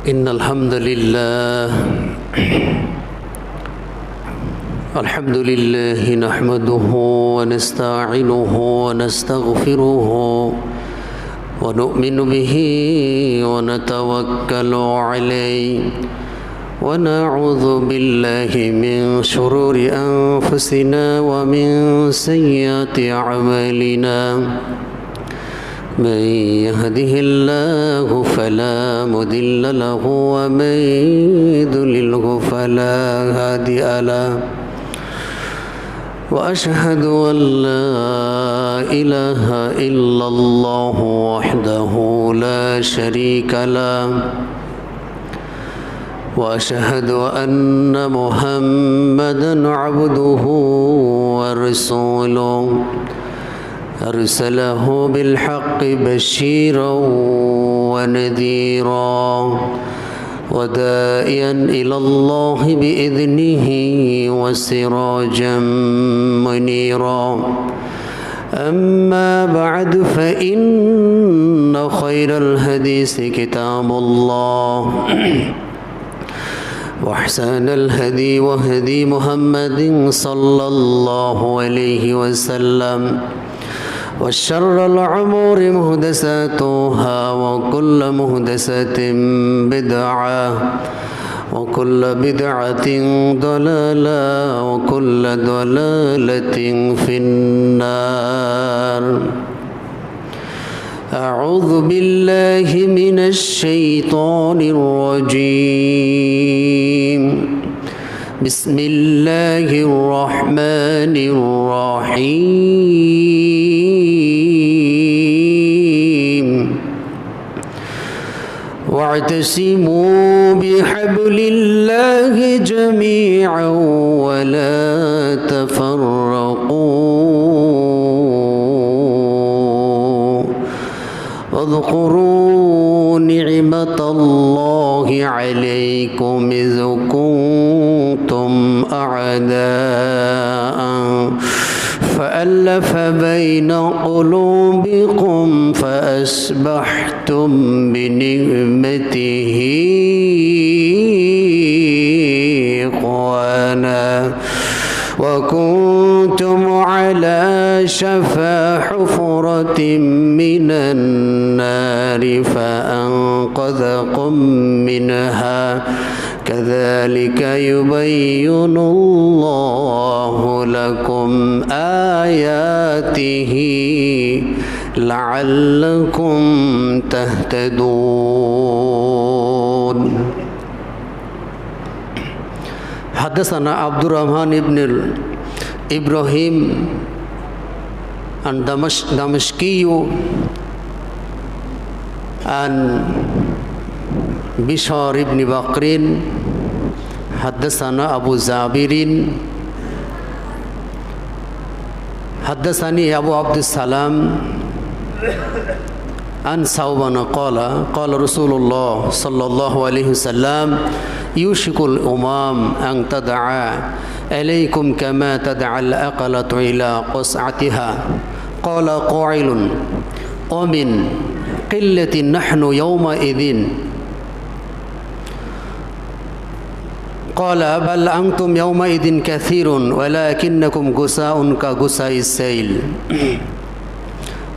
إن الحمد لله نحمده ونستعينه ونستغفره ونؤمن به ونتوكل عليه ونعوذ بالله من شرور أنفسنا ومن سيئات أعمالنا من يهده الله فلا مضل له ومن يضلله فلا هادي له وأشهد أن لا إله إلا الله وحده لا شريك له وأشهد أن محمدا عبده ورسوله أرسله بالحق بشيرا ونذيرا وداعيا إلى الله بإذنه وسراجا منيرا أما بعد فإن خير الحديث كتاب الله وأحسن الهدي وهدي محمد صلى الله عليه وسلم وشر الأمور محدثاتها وكل محدثة بدعة وكل بدعة ضلالة وكل ضلالة في النار أعوذ بالله من الشيطان الرجيم بسم الله الرحمن الرحيم واعتصموا بحبل الله جميعا ولا تفرقوا واذكروا نعمة الله عليكم إذ كنتم أعداء فألف بين قلوبكم فأصبحتم بنعمته إخوانا وكنتم على شفا حفرة من النار فأنقذكم منها كذلك يبين الله لكم آياته لعلكم تهتدون. حدثنا عبد الرحمن بن إبراهيم الدمشقي عن بشار بن بكر حدثنا أبو زابر حدثني أبو عبد السلام عن ثوبان قال رسول الله صلى الله عليه وسلم يوشك الأمم أن تدعى إليكم كما تدعى الأقلة إلى قصعتها قال قائل ومن قلة نحن يومئذ قال بل أنتم يومئذ كثير ولكنكم غثاء كغثاء السيل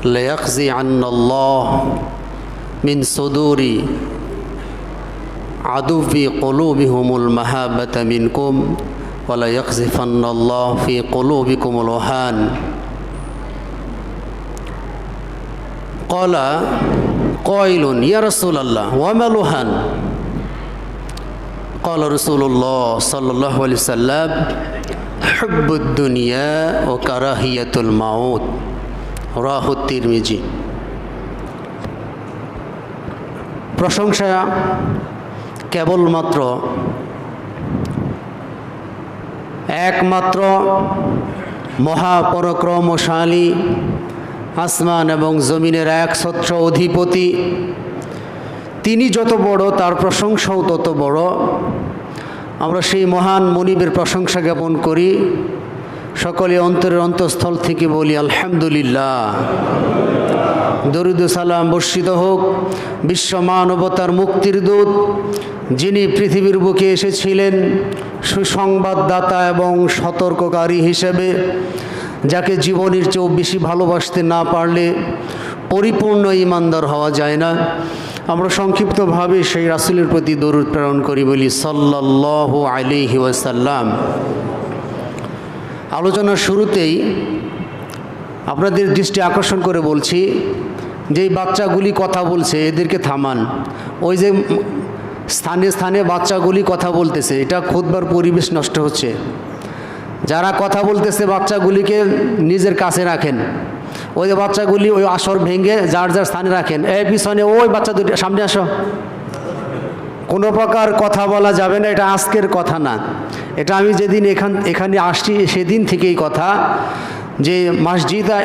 ليخزعن الله من صدور عدو في قلوبهم المهابة منكم ولا يقذفن الله في قلوبكم الوهان قال قائل يا رسول الله وما الوهان قال رسول الله صلى الله عليه وسلم حب الدنيا وكراهية الموت رواه الترمذي. প্রশংসা কেবলমাত্র একমাত্র মহাপরাক্রমশালী আসমান এবং জমিনের একছত্র অধিপতি তিনি যত বড় তার প্রশংসাও তত বড়। আমরা সেই মহান মনিবের প্রশংসা জ্ঞাপন করি, সকলে অন্তরের অন্তঃস্থল থেকে বলি আলহামদুলিল্লাহ। দরুদ ও সালাম বর্ষিত হোক বিশ্ব মানবতার মুক্তির দূত, যিনি পৃথিবীর বুকে এসেছিলেন সুসংবাদদাতা এবং সতর্ককারী হিসেবে, যাকে জীবনের চেয়েও বেশি ভালোবাসতে না পারলে পরিপূর্ণ ঈমানদার হওয়া যায় না। আমরা সংক্ষিপ্তভাবে সেই রাসূলের প্রতি দরুদ প্রেরণ করি, বলি সাল্লাল্লাহু আলাইহি ওয়াসাল্লাম। আলোচনার শুরুতেই আপনাদের দৃষ্টি আকর্ষণ করে বলছি, যেই বাচ্চাগুলি কথা বলছে এদেরকে থামান। ওই যে স্থানে স্থানে বাচ্চাগুলি কথা বলতেছে, এটা খুতবার পরিবেশ নষ্ট হচ্ছে। যারা কথা বলতেছে বাচ্চাগুলিকে নিজের কাছে রাখেন। ওই যে বাচ্চাগুলি ওই আসর ভেঙে যার যার স্থানে রাখেন। এই পিছনে ওই বাচ্চা দুটি সামনে আসো। কোনো প্রকার কথা বলা যাবে না, এটা আজকের কথা না। এটা আমি যেদিন এখানে আসছি সেদিন থেকেই কথা, যে মসজিদে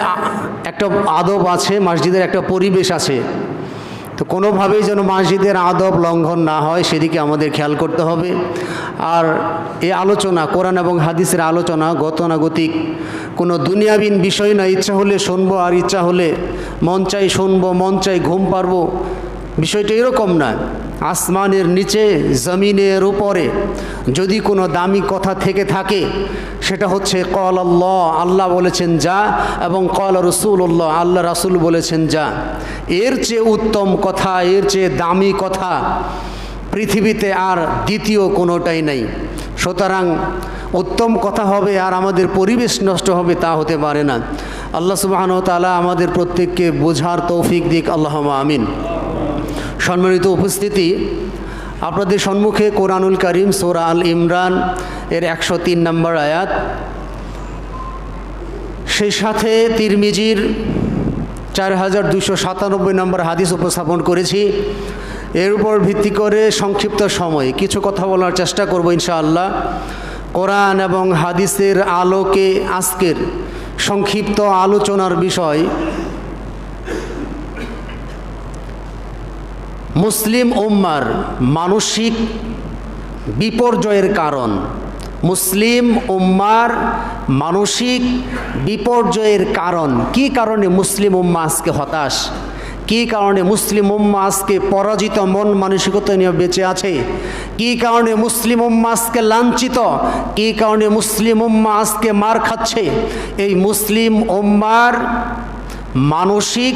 একটা আদব আছে, মসজিদের একটা পরিবেশ আছে। তো কোনোভাবেই যেন মসজিদের আদব লঙ্ঘন না হয় সেদিকে আমাদের খেয়াল করতে হবে। আর এই আলোচনা কোরআন এবং হাদিসের আলোচনা গতানুগতিক কোনো দুনিয়াবিন বিষয় না। ইচ্ছা হলে শুনবো আর ইচ্ছা হলে মন চাই শুনবো, মন চাই ঘুম পারবো, বিষয়টা এরকম না। আসমানের নিচে জমিনের উপরে যদি কোনো দামি কথা থেকে থাকে সেটা হচ্ছে কল আল্লাহ, আল্লাহ বলেছেন যা, এবং কল রাসূলুল্লাহ, আল্লাহ রাসূল বলেছেন যা। এর চেয়ে উত্তম কথা, এর চেয়ে দামি কথা পৃথিবীতে আর দ্বিতীয় কোনোটাই নাই। সুতরাং উত্তম কথা হবে আর আমাদের পরিবেশ নষ্ট হবে তা হতে পারে না। আল্লাহ সুবহানাহু ওয়া তাআলা আমাদের প্রত্যেককে বোঝার তৌফিক দিক, আল্লাহুম্মা আমিন। সম্মানিত উপস্থিতি, আপনাদের সম্মুখে কোরআনুল কারীম সূরা আল ইমরান এর 103 নম্বর আয়াত, সেই সাথে তিরমিজির 4297 নম্বর হাদিস উপস্থাপন করেছি। এর উপর ভিত্তি করে সংক্ষিপ্ত সময়ে কিছু কথা বলার চেষ্টা করব ইনশাআল্লাহ। কোরআন এবং হাদিসের আলোকে আজকের সংক্ষিপ্ত আলোচনার বিষয় মুসলিম উম্মার মানসিক বিপর্যয়ের কারণ। মুসলিম উম্মার মানসিক বিপর্যয়ের কারণ কী কারণে মুসলিম উম্মা আজকে হতাশ, কী কারণে মুসলিম উম্মা আজকে পরাজিত মন মানসিকতা নিয়ে বেঁচে আছে, কী কারণে মুসলিম উম্মা আজকে লাঞ্ছিত, কী কারণে মুসলিম উম্মা আজকে মার খাচ্ছে। এই মুসলিম উম্মার মানসিক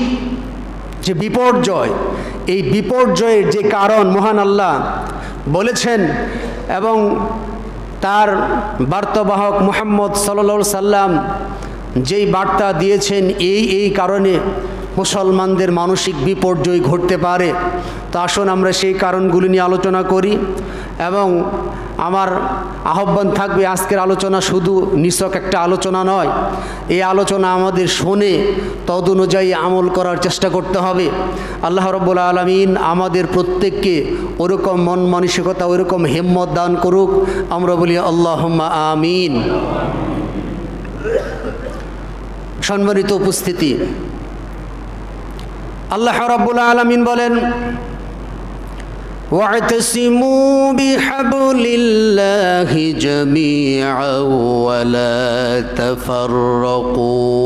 যে বিপর্যয়, এই বিপর্যয়ের যে কারণ মহান আল্লাহ বলেছেন এবং তার বার্তাবাহক মুহাম্মদ সাল্লাল্লাহু আলাইহি সাল্লাম যেই বার্তা দিয়েছেন, এই কারণে মুসলমানদের মানসিক বিপর্যয় ঘটতে পারে। তো আসুন আমরা সেই কারণগুলি নিয়ে আলোচনা করি। এবং আমার আহ্বান থাকবে, আজকের আলোচনা শুধু নিছক একটা আলোচনা নয়, এই আলোচনা আমাদের শুনে তদ অনুযায়ী আমল করার চেষ্টা করতে হবে। আল্লাহ রাব্বুল আলামিন আমাদের প্রত্যেককে ওরকম মন মানসিকতা, ওরকম হিম্মত দান করুক। আমরা বলি আল্লাহুম্মা আমিন। সম্মানিত উপস্থিতি, আল্লাহ রাব্বুল আলামিন বলেন, واعتصموا بحبل الله جميعا ولا تفرقوا।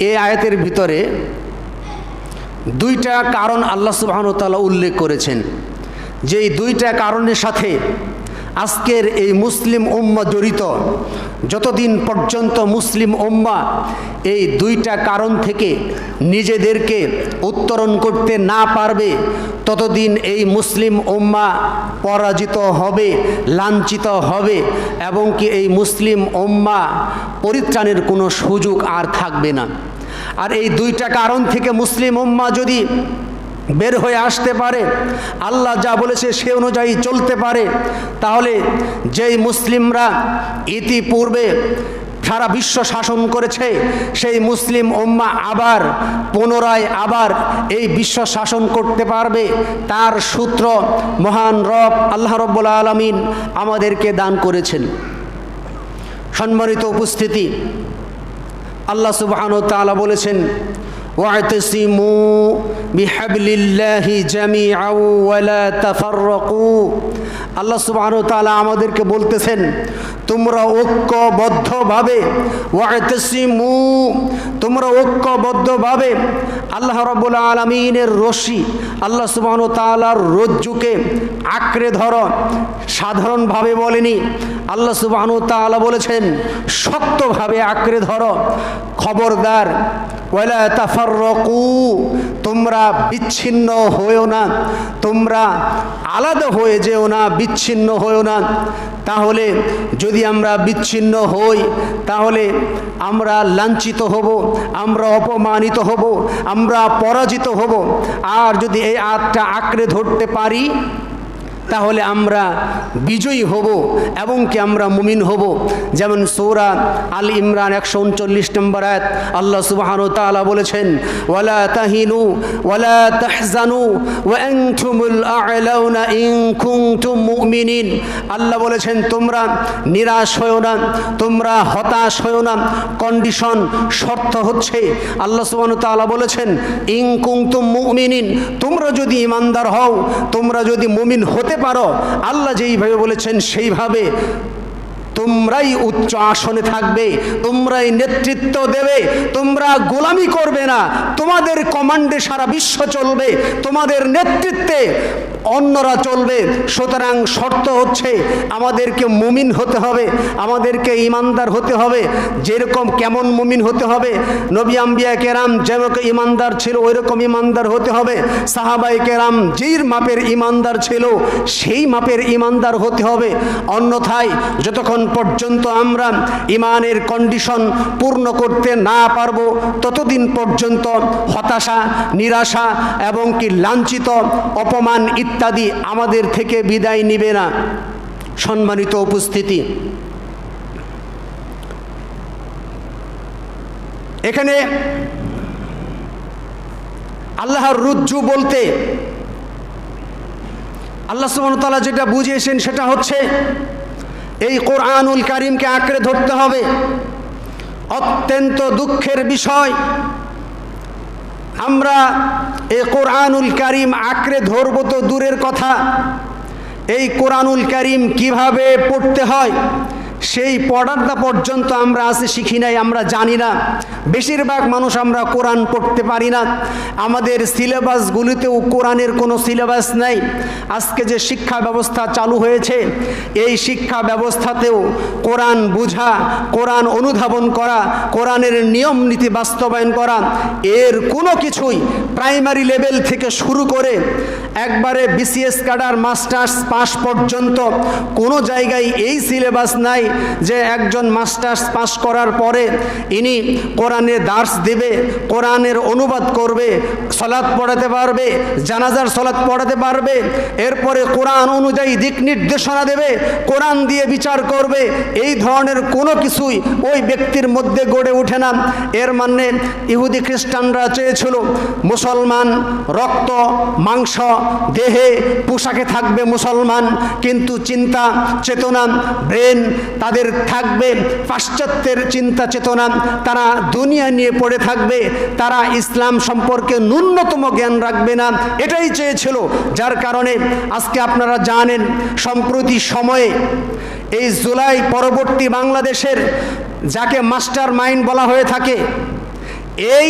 এই আয়াতের ভিতরে দুইটা কারণ আল্লাহ সুবহানাহু ওয়া তাআলা উল্লেখ করেছেন, যে এই দুইটা কারণের সাথে আজকের এই মুসলিম উম্মাহ জড়িত। যতদিন পর্যন্ত মুসলিম উম্মাহ এই দুইটা কারণ থেকে নিজেদেরকে উত্তরণ করতে না পারবে, ততদিন এই মুসলিম উম্মাহ পরাজিত হবে, লাঞ্ছিত হবে, এবং কি এই মুসলিম উম্মাহ পরিত্রাণের কোনো সুযোগ আর থাকবে না। আর এই দুইটা কারণ থেকে মুসলিম উম্মাহ যদি বের হয়ে আসতে পারে, আল্লাহ যা বলেছে সে অনুযায়ী চলতে পারে, তাহলে যেই মুসলিমরা ইতিপূর্বে সারা বিশ্ব শাসন করেছে, সেই মুসলিম উম্মাহ আবার পুনরায় আবার এই বিশ্ব শাসন করতে পারবে। তার সূত্র মহান রব আল্লাহ রাব্বুল আলামিন আমাদেরকে দান করেছেন। সম্মানিত উপস্থিতি, আল্লাহ সুবহানাহু ওয়া তাআলা বলেছেন, واعتصموا بحبل الله جميعا ولا تفرقوا। আল্লাহ সুবহানাহু ওয়া তাআলা আমাদেরকে বলতেছেন, তোমরা ঐক্যবদ্ধভাবে, ওয়া'তাসিমু, তোমরা ঐক্যবদ্ধভাবে আল্লাহ রাব্বুল আলামিনের রশি, আল্লাহ সুবহানাহু ওয়া তাআলার রজ্জুকে আঁকড়ে ধরো। সাধারণভাবে বলেনি, আল্লাহ সুবহানাহু ওয়া তাআলা বলেছেন শক্তভাবে আঁকড়ে ধরো। খবরদার, ওয়ালা তাফাররাকু, তোমরা বিচ্ছিন্ন হয়েও না, তোমরা আলাদা হয়ে যেও না, বিচ্ছিন্ন হয়েও না। তাহলে যদি আমরা বিচ্ছিন্ন হই তাহলে আমরা লাঞ্ছিত হব, আমরা অপমানিত হব, আমরা পরাজিত হব। আর যদি এই আটটা আঁকড়ে ধরতে পারি তাহলে আমরা বিজয়ী হব এবং কি আমরা মুমিন হব। যেমন সূরা আল ইমরান 139 নম্বর আয়াত, আল্লাহ সুবহানাহু ওয়া তাআলা বলেছেন, ওয়ালা তাহিনু ওয়ালা তাহজানু ওয়া আনতুমুল আ'লাউনা ইন কুনতুম মুমিনিন। আল্লাহ বলেছেন তোমরা নিরাশ হয়ো না, তোমরা হতাশ হয়ো না। কন্ডিশন, শর্ত হচ্ছে আল্লাহ সুবহানাহু ওয়া তাআলা বলেছেন ইন কুনতুম মুমিনিন, তোমরা যদি ঈমানদার হও, তোমরা যদি মুমিন হতে পারো, আল্লাহ যেইভাবে বলেছেন সেইভাবে তোমরাই উচ্চ আসনে থাকবে, তোমরাই নেতৃত্ব দেবে, তোমরা গোলামি করবে না, তোমাদের কমান্ডে সারা বিশ্ব চলবে, তোমাদের নেতৃত্বে অন্যরা চলবে। সুতরাং শর্ত হচ্ছে আমাদেরকে মুমিন হতে হবে, আমাদেরকে ঈমানদার হতে হবে। যেরকম কেমন মুমিন হতে হবে? নবী আম্বিয়া কেরাম যেরকম ঈমানদার ছিল ওই রকম ঈমানদার হতে হবে। সাহাবায়ে কেরাম যেই মাপের ঈমানদার ছিল সেই মাপের ঈমানদার হতে হবে। অন্যথায় যতক্ষণ পর্যন্ত আমরা ঈমানের কন্ডিশন পূর্ণ করতে না পারবো ততদিন পর্যন্ত হতাশা, নিরাশা এবং কি লাঞ্ছিত, অপমান ইত্যাদি আমাদের থেকে বিদায় নিবে না। সম্মানিত উপস্থিতি, এখানে আল্লাহর রুজ্জু বলতে আল্লাহ সুবহানাহু ওয়া তাআলা যেটা বুঝিয়েছেন সেটা হচ্ছে এই কোরআনুল কারীমকে আঁকড়ে ধরতে হবে। অত্যন্ত দুঃখের বিষয়, আমরা এই কোরআনুল কারীম আঁকড়ে ধরবো তো দূরের কথা, এই কোরআনুল কারীম কিভাবে পড়তে হয় সেই পড়াটা পর্যন্ত আমরা আজকে শিখি নাই, আমরা জানি না। বেশিরভাগ মানুষ আমরা কোরআন পড়তে পারি না। আমাদের সিলেবাসগুলিতেও কোরআনের কোনো সিলেবাস নেই। আজকে যে শিক্ষা ব্যবস্থা চালু হয়েছে এই শিক্ষা ব্যবস্থাতেও কোরআন বোঝা, কোরআন অনুধাবন করা, কোরআনের নিয়ম নীতি বাস্তবায়ন করা, এর কোনো কিছুই প্রাইমারি লেভেল থেকে শুরু করে একবারে বিসিএস ক্যাডার মাস্টার্স পাস পর্যন্ত কোনো জায়গায় এই সিলেবাস নাই যে একজন মাস্টার্স পাস করার পরে ইনি কোরআনের দার্স দেবে, কোরআনের অনুবাদ করবে, সালাত পড়াতে পারবে, জানাজার সালাত পড়াতে পারবে, এরপরে কোরআন অনুযায়ী দিক নির্দেশনা দেবে, কোরআন দিয়ে বিচার করবে। এই ধরনের কোনো কিছুই ওই ব্যক্তির মধ্যে গড়ে ওঠে না। এর মানে ইহুদি খ্রিস্টানরা চেয়েছিল মুসলমান রক্ত মাংস দেহে পোশাকে থাকবে মুসলমান, কিন্তু চিন্তা চেতনা ব্রেন তাদের থাকবে পাশ্চাত্যের চিন্তা চেতনা, তারা দুনিয়া নিয়ে পড়ে থাকবে, তারা ইসলাম সম্পর্কে ন্যূনতম জ্ঞান রাখবে না, এটাই চেয়েছিল। যার কারণে আজকে আপনারা জানেন সম্প্রতি সময়ে এই জুলাই পরবর্তী বাংলাদেশের যাকে মাস্টার মাইন্ড বলা হয়ে থাকে, এই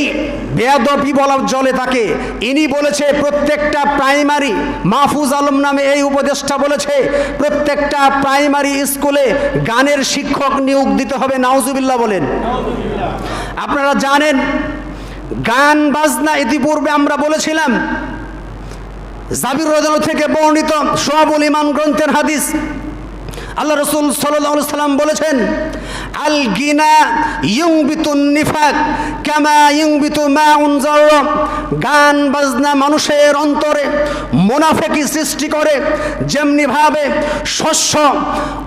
বেয়াদবি বলা জলে তাকে, ইনি বলেছে প্রত্যেকটা প্রাইমারি, মাহফুজ আলম নামে এই উপদেষ্টা বলেছে প্রত্যেকটা প্রাইমারি স্কুলে গানের শিক্ষক নিয়োগ দিতে হবে। নাউজুবিল্লাহ বলেন। আপনারা জানেন গান বাজনা ইতিপূর্বে আমরা বলেছিলাম জাবির রাদিয়াল্লাহু থেকে বর্ণিত শুআবুল ঈমান গ্রন্থের হাদিস, আল্লাহ রাসূল সাল্লাল্লাহু আলাইহি সাল্লাম বলেছেন আল গিনা ইউনবিতুন নিফাক কামা ইউনবিতু মাউন যাররা, গান বাজনা মানুষের অন্তরে মুনাফিকি সৃষ্টি করে। যেমনি ভাবে শস্য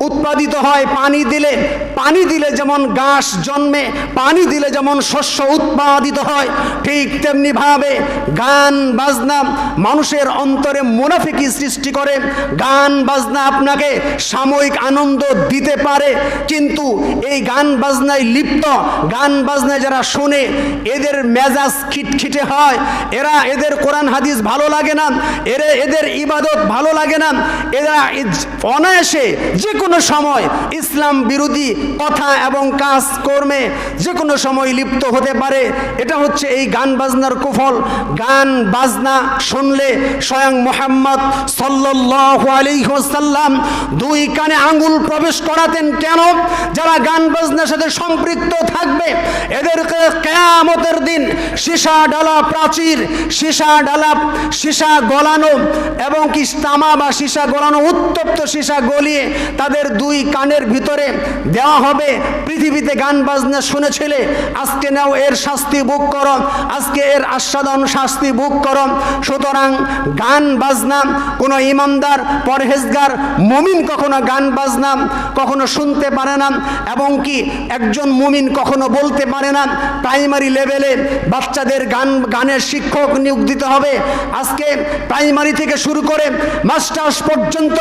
উৎপাদিত হয় পানি দিলে যেমন ঘাস জন্মে, পানি দিলে যেমন শস্য উৎপাদিত হয়, ঠিক তেমনি ভাবে গান বাজনা মানুষের অন্তরে মুনাফিকি সৃষ্টি করে। গান বাজনা আপনাকে সাময়িক আনন্দ দিতে পারে, কিন্তু এই গান বাজনায় লিপ্ত, গান বাজনায় যারা শোনে এদের মেজাজ খিটখিটে হয়, এদের কোরআন হাদিস ভালো লাগে না, এদের ইবাদত ভালো লাগে না, এরা অনায়াসে যে কোনো সময় ইসলাম বিরোধী কথা এবং কাজ কর্মে যে কোনো সময় লিপ্ত হতে পারে। এটা হচ্ছে এই গান বাজনার কুফল। গান বাজনা শুনলে স্বয়ং মুহাম্মদ সাল্লাল্লাহু আলাইহি ওয়াসাল্লাম দুই কানে আঙ্গুল প্রবেশ করাতেন। কেন? যারা গান বাজনার সাথে সম্পৃক্ত থাকবে এদেরকে কিয়ামতের দিন সীসা ডালা প্রাচীর, সীসা গলানো এবং কি তামা বা সীসা গলানো, উত্তপ্ত সীসা গলিয়ে তাদের দুই কানের ভিতরে দেওয়া হবে। পৃথিবীতে গান বাজনা শুনেছিলে, আজকে নাও এর শাস্তি ভোগ করো, আজকে এর আস্বাদন শাস্তি ভোগ করো। সুতরাং গান বাজনা কোনো ইমানদার পরহেজগার মুমিন কখনো গান বাজনা কখনো শুনতে পারে না, এবং কি একজন মুমিন কখনো বলতে পারে না প্রাইমারি লেভেলে বাচ্চাদের গানের শিক্ষক নিয়োগ দিতে হবে। আজকে প্রাইমারি থেকে শুরু করে মাস্টার্স পর্যন্ত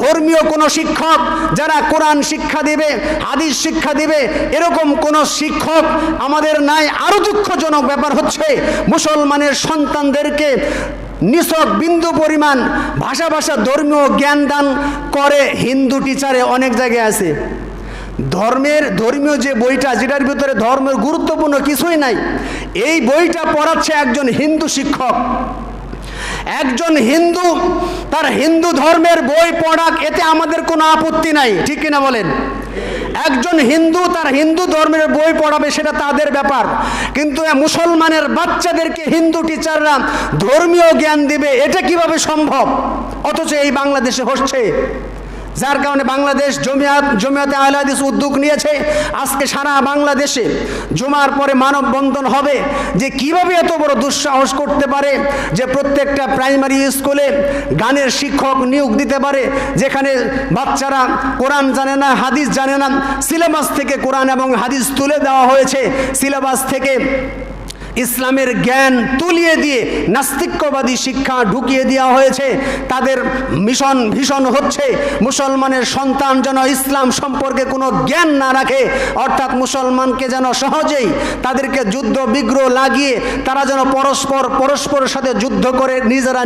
ধর্মীয় কোনো শিক্ষক যারা কোরআন শিক্ষা দিবে, হাদিস শিক্ষা দিবে, এরকম কোনো শিক্ষক আমাদের নাই। আরো দুঃখজনক ব্যাপার হচ্ছে মুসলমানের সন্তানদেরকে নিছক বিন্দু পরিমাণ ভাষা ধর্মীয় জ্ঞান দান করে হিন্দু টিচারে অনেক জায়গায় আছে। ধর্মীয় যে বইটা, যেটার ভিতরে ধর্মের গুরুত্বপূর্ণ কিছুই নাই, এই বইটা পড়াচ্ছে একজন হিন্দু শিক্ষক। একজন হিন্দু তার হিন্দু ধর্মের বই পড়াক, এতে আমাদের কোনো আপত্তি নাই, ঠিক কিনা বলেন? একজন হিন্দু তার হিন্দু ধর্মের বই পড়াবে, সেটা তাদের ব্যাপার। কিন্তু মুসলমানের বাচ্চাদেরকে হিন্দু টিচাররা ধর্মীয় জ্ঞান দিবে, এটা কিভাবে সম্ভব? অথচ এই বাংলাদেশে হচ্ছে। যার কারণে বাংলাদেশ জমিয়তে আহলে হাদিস উদ্যোগ নিয়েছে, আজকে সারা বাংলাদেশে জুমার পরে মানববন্ধন হবে যে কিভাবে এত বড় দুঃসাহস করতে পারে যে প্রত্যেকটা প্রাইমারি স্কুলে গানের শিক্ষক নিয়োগ দিতে পারে, যেখানে বাচ্চারা কোরআন জানে না, হাদিস জানে না। সিলেবাস থেকে কোরআন এবং হাদিস তুলে দেওয়া হয়েছে, সিলেবাস থেকে ইসলামের জ্ঞান তুলিয়ে দিয়ে নাস্তিক্যবাদী শিক্ষা ঢুকিয়ে দেওয়া হয়েছে। তাদের মিশন ভীষণ হচ্ছে মুসলমানের সন্তান যেন ইসলাম সম্পর্কে কোনো জ্ঞান না রাখে, অর্থাৎ মুসলমানকে যেন সহজেই তাদেরকে যুদ্ধ বিগ্রহ লাগিয়ে তারা যেন পরস্পরের সাথে যুদ্ধ করে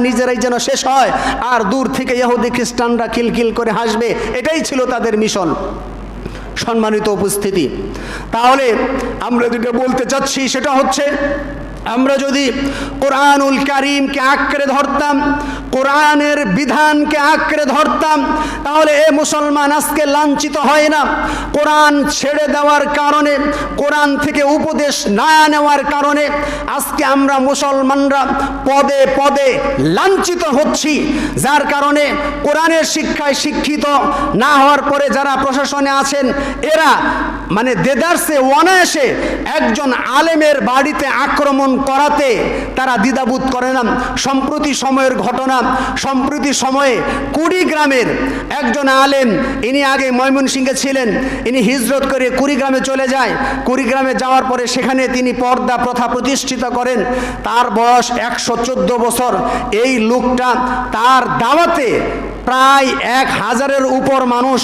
নিজেরাই যেন শেষ হয়, আর দূর থেকে ইহুদি খ্রিস্টানরা খিলখিল করে হাসবে। এটাই ছিল তাদের মিশন। সম্মানিত উপস্থিতি, তাহলে আমরা যেটা বলতে চাচ্ছি সেটা হচ্ছে, আমরা যদি কোরআনুল কারীমকে আঁকড়ে ধরতাম, কোরআনের বিধানকে আঁকড়ে ধরতাম, তাহলে এ মুসলমান আজকে লাঞ্ছিত হয় না। কোরআন ছেড়ে দেওয়ার কারণে, কোরআন থেকে উপদেশ না নেওয়ার কারণে আজকে আমরা মুসলমানরা পদে পদে লাঞ্ছিত হচ্ছি। যার কারণে কোরআনের শিক্ষায় শিক্ষিত না হওয়ার পরে যারা প্রশাসনে আছেন, এরা মানে দেদারসে অনায়াসে একজন আলেমের বাড়িতে আক্রমণ করাতে তারা দ্বিধাবোধ করে না। সম্প্রতি সময়ের ঘটনা, সম্প্রতি সময়ে কুড়িগ্রামের একজন আলেম, ইনি আগে ময়মনসিংহে ছিলেন, ইনি হিজরত করে কুড়িগ্রামে চলে যায়। কুড়িগ্রামে যাওয়ার পরে সেখানে তিনি পর্দা প্রথা প্রতিষ্ঠিত করেন। তার বয়স 114 বছর। এই লোকটা তার দাওয়াতে প্রায় 1000-এর উপর মানুষ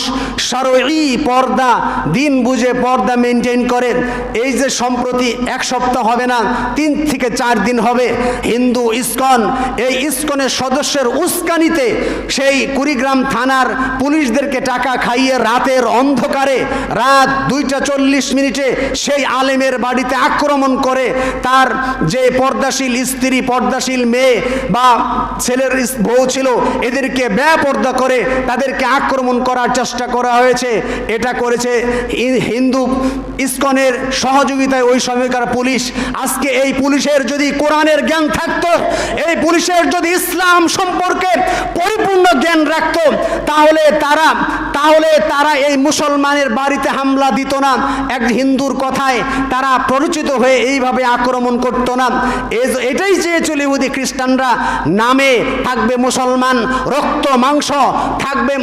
শরঈ পর্দা, দিন বুঝে পর্দা মেনটেন করেন। এই যে সম্প্রতি 1 সপ্তাহ হবে না, 3 থেকে 4 দিন হবে, হিন্দু ইসকন, এই ইসকনের সদস্যের উস্কানিতে সেই কুড়িগ্রাম থানার পুলিশদেরকে টাকা খাইয়ে রাতের অন্ধকারে রাত 2:40 সেই আলেমের বাড়িতে আক্রমণ করে তার যে পর্দাশীল স্ত্রী, পর্দাশীল মেয়ে বা ছেলের বউ ছিল, এদেরকে পর্দা করে তাদেরকে আক্রমণ করার চেষ্টা করা হয়েছে। এটা করেছে হিন্দু ইসকনের সহযোগিতায় ওই সময়কার পুলিশ। আজকে এই পুলিশের যদি কোরআনের জ্ঞান থাকতো, এই পুলিশের যদি ইসলাম সম্পর্কে পরিপূর্ণ জ্ঞান রাখতো, তাহলে তারা এই মুসলমানের বাড়িতে হামলা দিত না। এক হিন্দুর কথায় তারা পরিচিত হয়ে এইভাবে আক্রমণ করত না। এটাই চেয়েছিল ইহুদি খ্রিস্টানরা, নামে থাকবে মুসলমান, রক্ত মাংস অংশ থাকবে,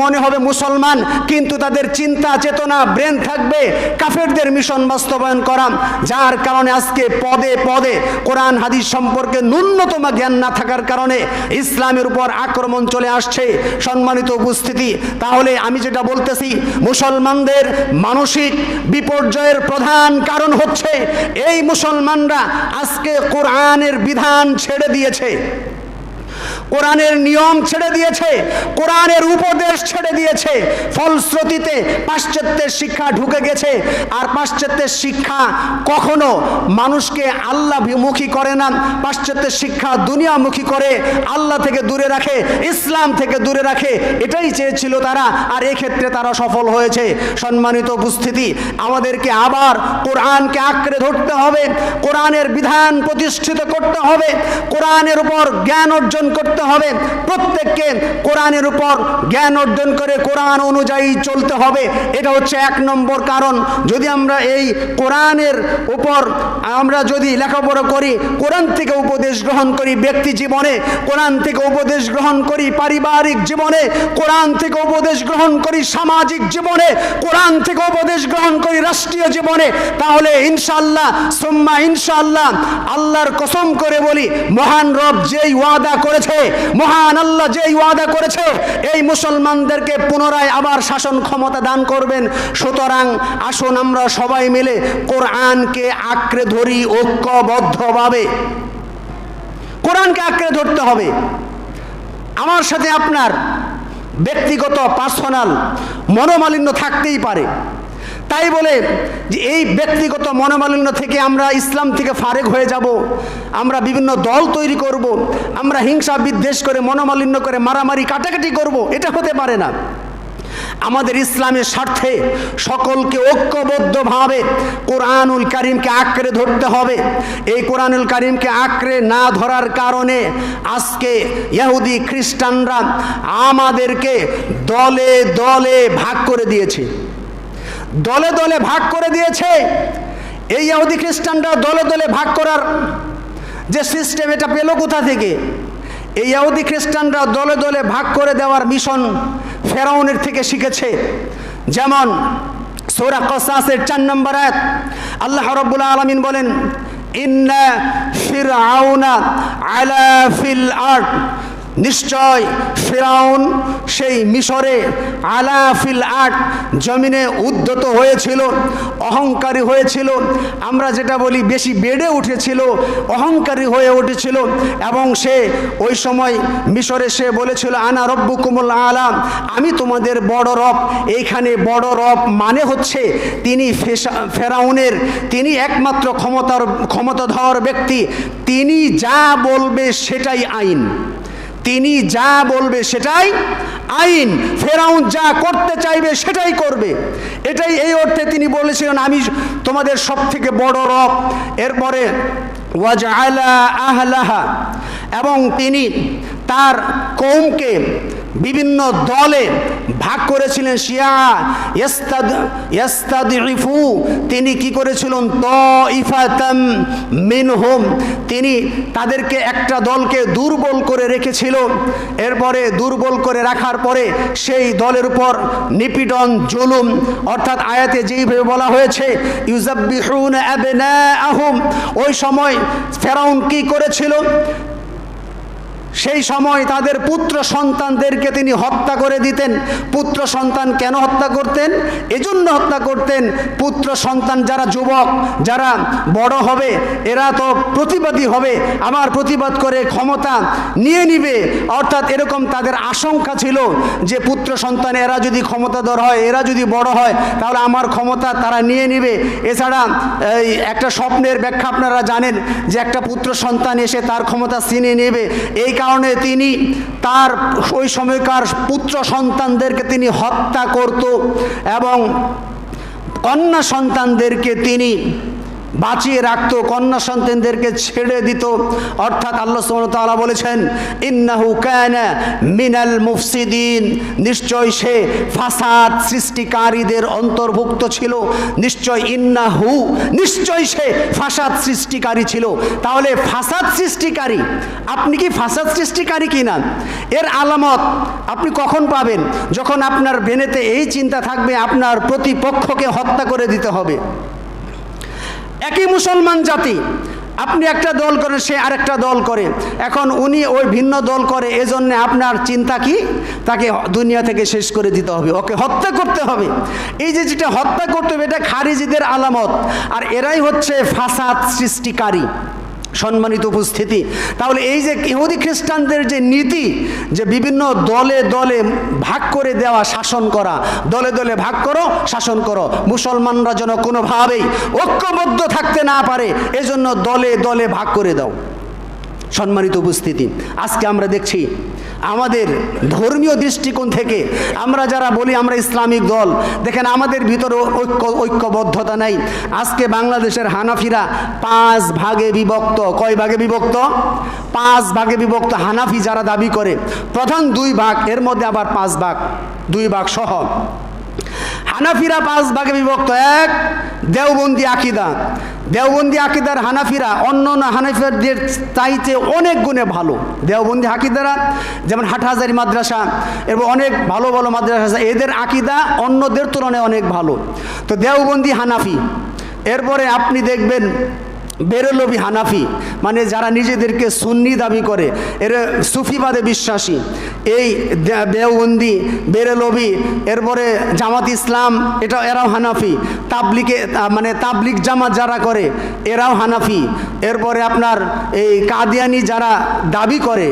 মনে হবে মুসলমান, কিন্তু তাদের চিন্তা চেতনা ব্রেন থাকবে কাফেরদের মিশন বাস্তবায়ন করা। যার কারণে আজকে পদে পদে কোরআন হাদিস সম্পর্কে ন্যূনতম জ্ঞান না থাকার কারণে ইসলামের উপর আক্রমণ চলে আসছে। সম্মানিত উপস্থিতি, তাহলে আমি যেটা বলতেছি, মুসলমানদের মানসিক বিপর্যয়ের প্রধান কারণ হচ্ছে এই মুসলমানরা আজকে কোরআনের বিধান ছেড়ে দিয়েছে, কোরআনের নিয়ম ছেড়ে দিয়েছে, কোরআনের উপদেশ ছেড়ে দিয়েছে। ফলশ্রুতিতে পাশ্চাত্যের শিক্ষা ঢুকে গেছে। আর পাশ্চাত্যের শিক্ষা কখনো মানুষকে আল্লাহমুখী করে না, পাশ্চাত্যের শিক্ষা দুনিয়ামুখী করে, আল্লাহ থেকে দূরে রাখে, ইসলাম থেকে দূরে রাখে। এটাই চেয়েছিল তারা, আর এক্ষেত্রে তারা সফল হয়েছে। সম্মানিত উপস্থিতি, আমাদেরকে আবার কোরআনকে আঁকড়ে ধরতে হবে, কোরআনের বিধান প্রতিষ্ঠিত করতে হবে, কোরআনের উপর জ্ঞান অর্জন করতে হবে। প্রত্যেককে কোরআনের উপর জ্ঞান অর্জন করে কোরআন অনুযায়ী চলতে হবে। এটা হচ্ছে 1 নম্বর কারণ। যদি আমরা এই কোরআনের উপর আমরা যদি লেখাপড়া করি, কোরআন থেকে উপদেশ গ্রহণ করি ব্যক্তি জীবনে, কোরআন থেকে উপদেশ গ্রহণ করি পারিবারিক জীবনে, কোরআন থেকে উপদেশ গ্রহণ করি সামাজিক জীবনে, কোরআন থেকে উপদেশ গ্রহণ করি রাষ্ট্রীয় জীবনে, তাহলে ইনশাআল্লাহ সুম্মা ইনশাআল্লাহ, আল্লাহর কসম করে বলি, মহান রব যেই ওয়াদা করেছে, মহান আল্লাহ যেই ওয়াদা করেছে, এই মুসলমানদেরকে পুনরায় আবার শাসন ক্ষমতা দান করবেন। সুতরাং আসুন আমরা সবাই মিলে কোরআনকে আঁকড়ে ধরি ঐক্যবদ্ধভাবে। কোরআনকে আঁকড়ে ধরতে হবে। আমার সাথে আপনার ব্যক্তিগত পার্সোনাল মনোমালিন্য থাকতেই পারে, তাই বলে যে এই ব্যক্তিগত মনোমালিন্য থেকে আমরা ইসলাম থেকে ফারেক হয়ে যাব, আমরা বিভিন্ন দল তৈরি করব, আমরা হিংসা বিদ্বেষ করে মনোমালিন্য করে মারামারি কাটাকাটি করব, এটা হতে পারে না। আমাদের ইসলামের স্বার্থে সকলকে ঐক্যবদ্ধভাবে কোরআনুল কারীমকে আঁকড়ে ধরতে হবে। এই কোরআনুল কারীমকে আঁকড়ে না ধরার কারণে আজকে ইহুদি খ্রিস্টানরা আমাদেরকে দলে দলে ভাগ করে দিয়েছে, দলে দলে ভাগ করে দিয়েছে। এই ইহুদি খ্রিস্টানরা দলে দলে ভাগ করার যে সিস্টেম, এটা পেল কোথা থেকে? এই ইহুদি খ্রিস্টানরা দলে দলে ভাগ করে দেওয়ার মিশন ফেরাউনের থেকে শিখেছে। যেমন সূরা কসাসের 4 নম্বর আয়াত আল্লাহ রাব্বুল আলামিন বলেন, ইন্না ফিরআউনা আলা ফিল আরদ, নিশ্চয় ফিরাউন সেই মিশরে আলা ফিল আরদ, জমিনে উদ্ধত হয়েছিল, অহংকারী হয়েছিল। আমরা যেটা বলি বেশি বেড়ে উঠেছিল, অহংকারী হয়ে উঠেছিল। এবং সে ওই সময় মিশরে সে বলেছিল, আনা রব্বুকুমুল আলা, আমি তোমাদের বড় রব। এইখানে বড় রব মানে হচ্ছে তিনি ফেরাউনের, তিনি একমাত্র ক্ষমতাধর ব্যক্তি, তিনি যা বলবে সেটাই আইন, তিনি যা বলবে সেটাই আইন, ফেরাউন যা করতে চাইবে সেটাই করবে। এটাই এই অর্থে তিনি বলেছিলেন, আমি তোমাদের সব থেকে বড় রব। এরপরে ওয়াজআলা আহলাহা, এবং তিনি তার কওমকে বিভিন্ন দলে ভাগ করেছিলেন। শিয়া ইস্তাদঈফু, তিনি কি করেছিলেন? তাইফাতাম মিনহুম, তিনি তাদেরকে একটা দলকে দুর্বল করে রেখেছিল। এরপরে দুর্বল করে রাখার পরে সেই দলের উপর নিপীড়ন জুলুম, অর্থাৎ আয়াতে যেইভাবে বলা হয়েছে ইউযাব্বিহুনা আবনাআহুম, ওই সময় ফেরাউন কি করেছিল? সেই সময় তাদের পুত্র সন্তানদেরকে তিনি হত্যা করে দিতেন। পুত্র সন্তান কেন হত্যা করতেন? এজন্য হত্যা করতেন, পুত্র সন্তান যারা যুবক, যারা বড় হবে, এরা তো প্রতিবাদী হবে, আমার প্রতিবাদ করে ক্ষমতা নিয়ে নিবে। অর্থাৎ এরকম তাদের আশঙ্কা ছিল যে পুত্র সন্তান এরা যদি ক্ষমতাধর হয়, এরা যদি বড় হয়, তাহলে আমার ক্ষমতা তারা নিয়ে নিবে। এছাড়া এই একটা স্বপ্নের ব্যাখ্যা আপনারা জানেন যে একটা পুত্র সন্তান এসে তার ক্ষমতা ছিনিয়ে নেবে। এই কারণে তিনি তার ওই সময়কার পুত্র সন্তানদেরকে তিনি হত্যা করত এবং কন্যা সন্তানদেরকে তিনি বাঁচিয়ে রাখত, কন্যা সন্তানদেরকে ছেড়ে দিত। অর্থাৎ আল্লাহ সুবহানাহু ওয়া তাআলা বলেছেন ইন্নাহু কানা মিনাল মুফসিদিন, নিশ্চয় সে ফাসাদ সৃষ্টিকারীদের অন্তর্ভুক্ত ছিল। নিশ্চয় ইন্নাহু, নিশ্চয় সে ফাসাদ সৃষ্টিকারী ছিল। তাহলে ফাসাদ সৃষ্টিকারী, আপনি কি ফাসাদ সৃষ্টিকারী কিনা এর আলামত আপনি কখন পাবেন? যখন আপনার ব্রেনেতে এই চিন্তা থাকবে আপনার প্রতিপক্ষকে হত্যা করে দিতে হবে। একই মুসলমান জাতি, আপনি একটা দল করেন, সে আরেকটা দল করে, এখন উনি ওই ভিন্ন দল করে, এজন্য আপনার চিন্তা কি? তাকে দুনিয়া থেকে শেষ করে দিতে হবে, ওকে হত্যা করতে হবে। এই যে যেটা হত্যা করতে হবে এটা খারিজিদের আলামত, আর এরাই হচ্ছে ফাসাদ সৃষ্টিকারী। সম্মানিত উপস্থিতি, তাহলে এই যে ইহুদি খ্রিস্টানদের যে নীতি, যে বিভিন্ন দলে দলে ভাগ করে দেওয়া, শাসন করা, দলে দলে ভাগ করো, শাসন করো, মুসলমানরা যেন কোনোভাবেই ঐক্যবদ্ধ থাকতে না পারে, এজন্য দলে দলে ভাগ করে দাও। সম্মানিত উপস্থিতি, আজকে আমরা দেখছি আমাদের ধর্মীয় দৃষ্টিকোণ থেকে আমরা যারা বলি আমরা ইসলামিক দল, দেখেন আমাদের ভিতরে ঐক্যবদ্ধতা নাই। আজকে বাংলাদেশের হানাফিরা 5 ভাগে বিভক্ত। কয় ভাগে বিভক্ত? 5 ভাগে বিভক্ত। হানাফি যারা দাবি করে প্রধান 2 ভাগ, এর মধ্যে আবার 5 ভাগ, 2 ভাগ সহ। হানাফিরা 5 ভাগে বিভক্ত। 1, দেওবন্দি আকিদা। দেওবন্দি আকিদার হানাফিরা অন্য হানাফিদের চাইতে অনেক গুণে ভালো। দেওবন্দি আকিদারা যেমন হাটহাজারি মাদ্রাসা এবং অনেক ভালো ভালো মাদ্রাসা, এদের আকিদা অন্যদের তুলনায় অনেক ভালো। তো দেওবন্দি হানাফি। এরপরে আপনি দেখবেন বেরেলভি হানাফি, মানে যারা নিজেদেরকে সুন্নি দাবি করে, এরা সুফিবাদে বিশ্বাসী। এই দেওবন্দি, বেরেলভি, এরপরে জামাত ইসলাম, এরাও হানাফি। তাবলিগে মানে তাবলিগ জামাত যারা করে এরাও হানাফি। এরপরে আপনার এই কাদিয়ানি যারা দাবি করে,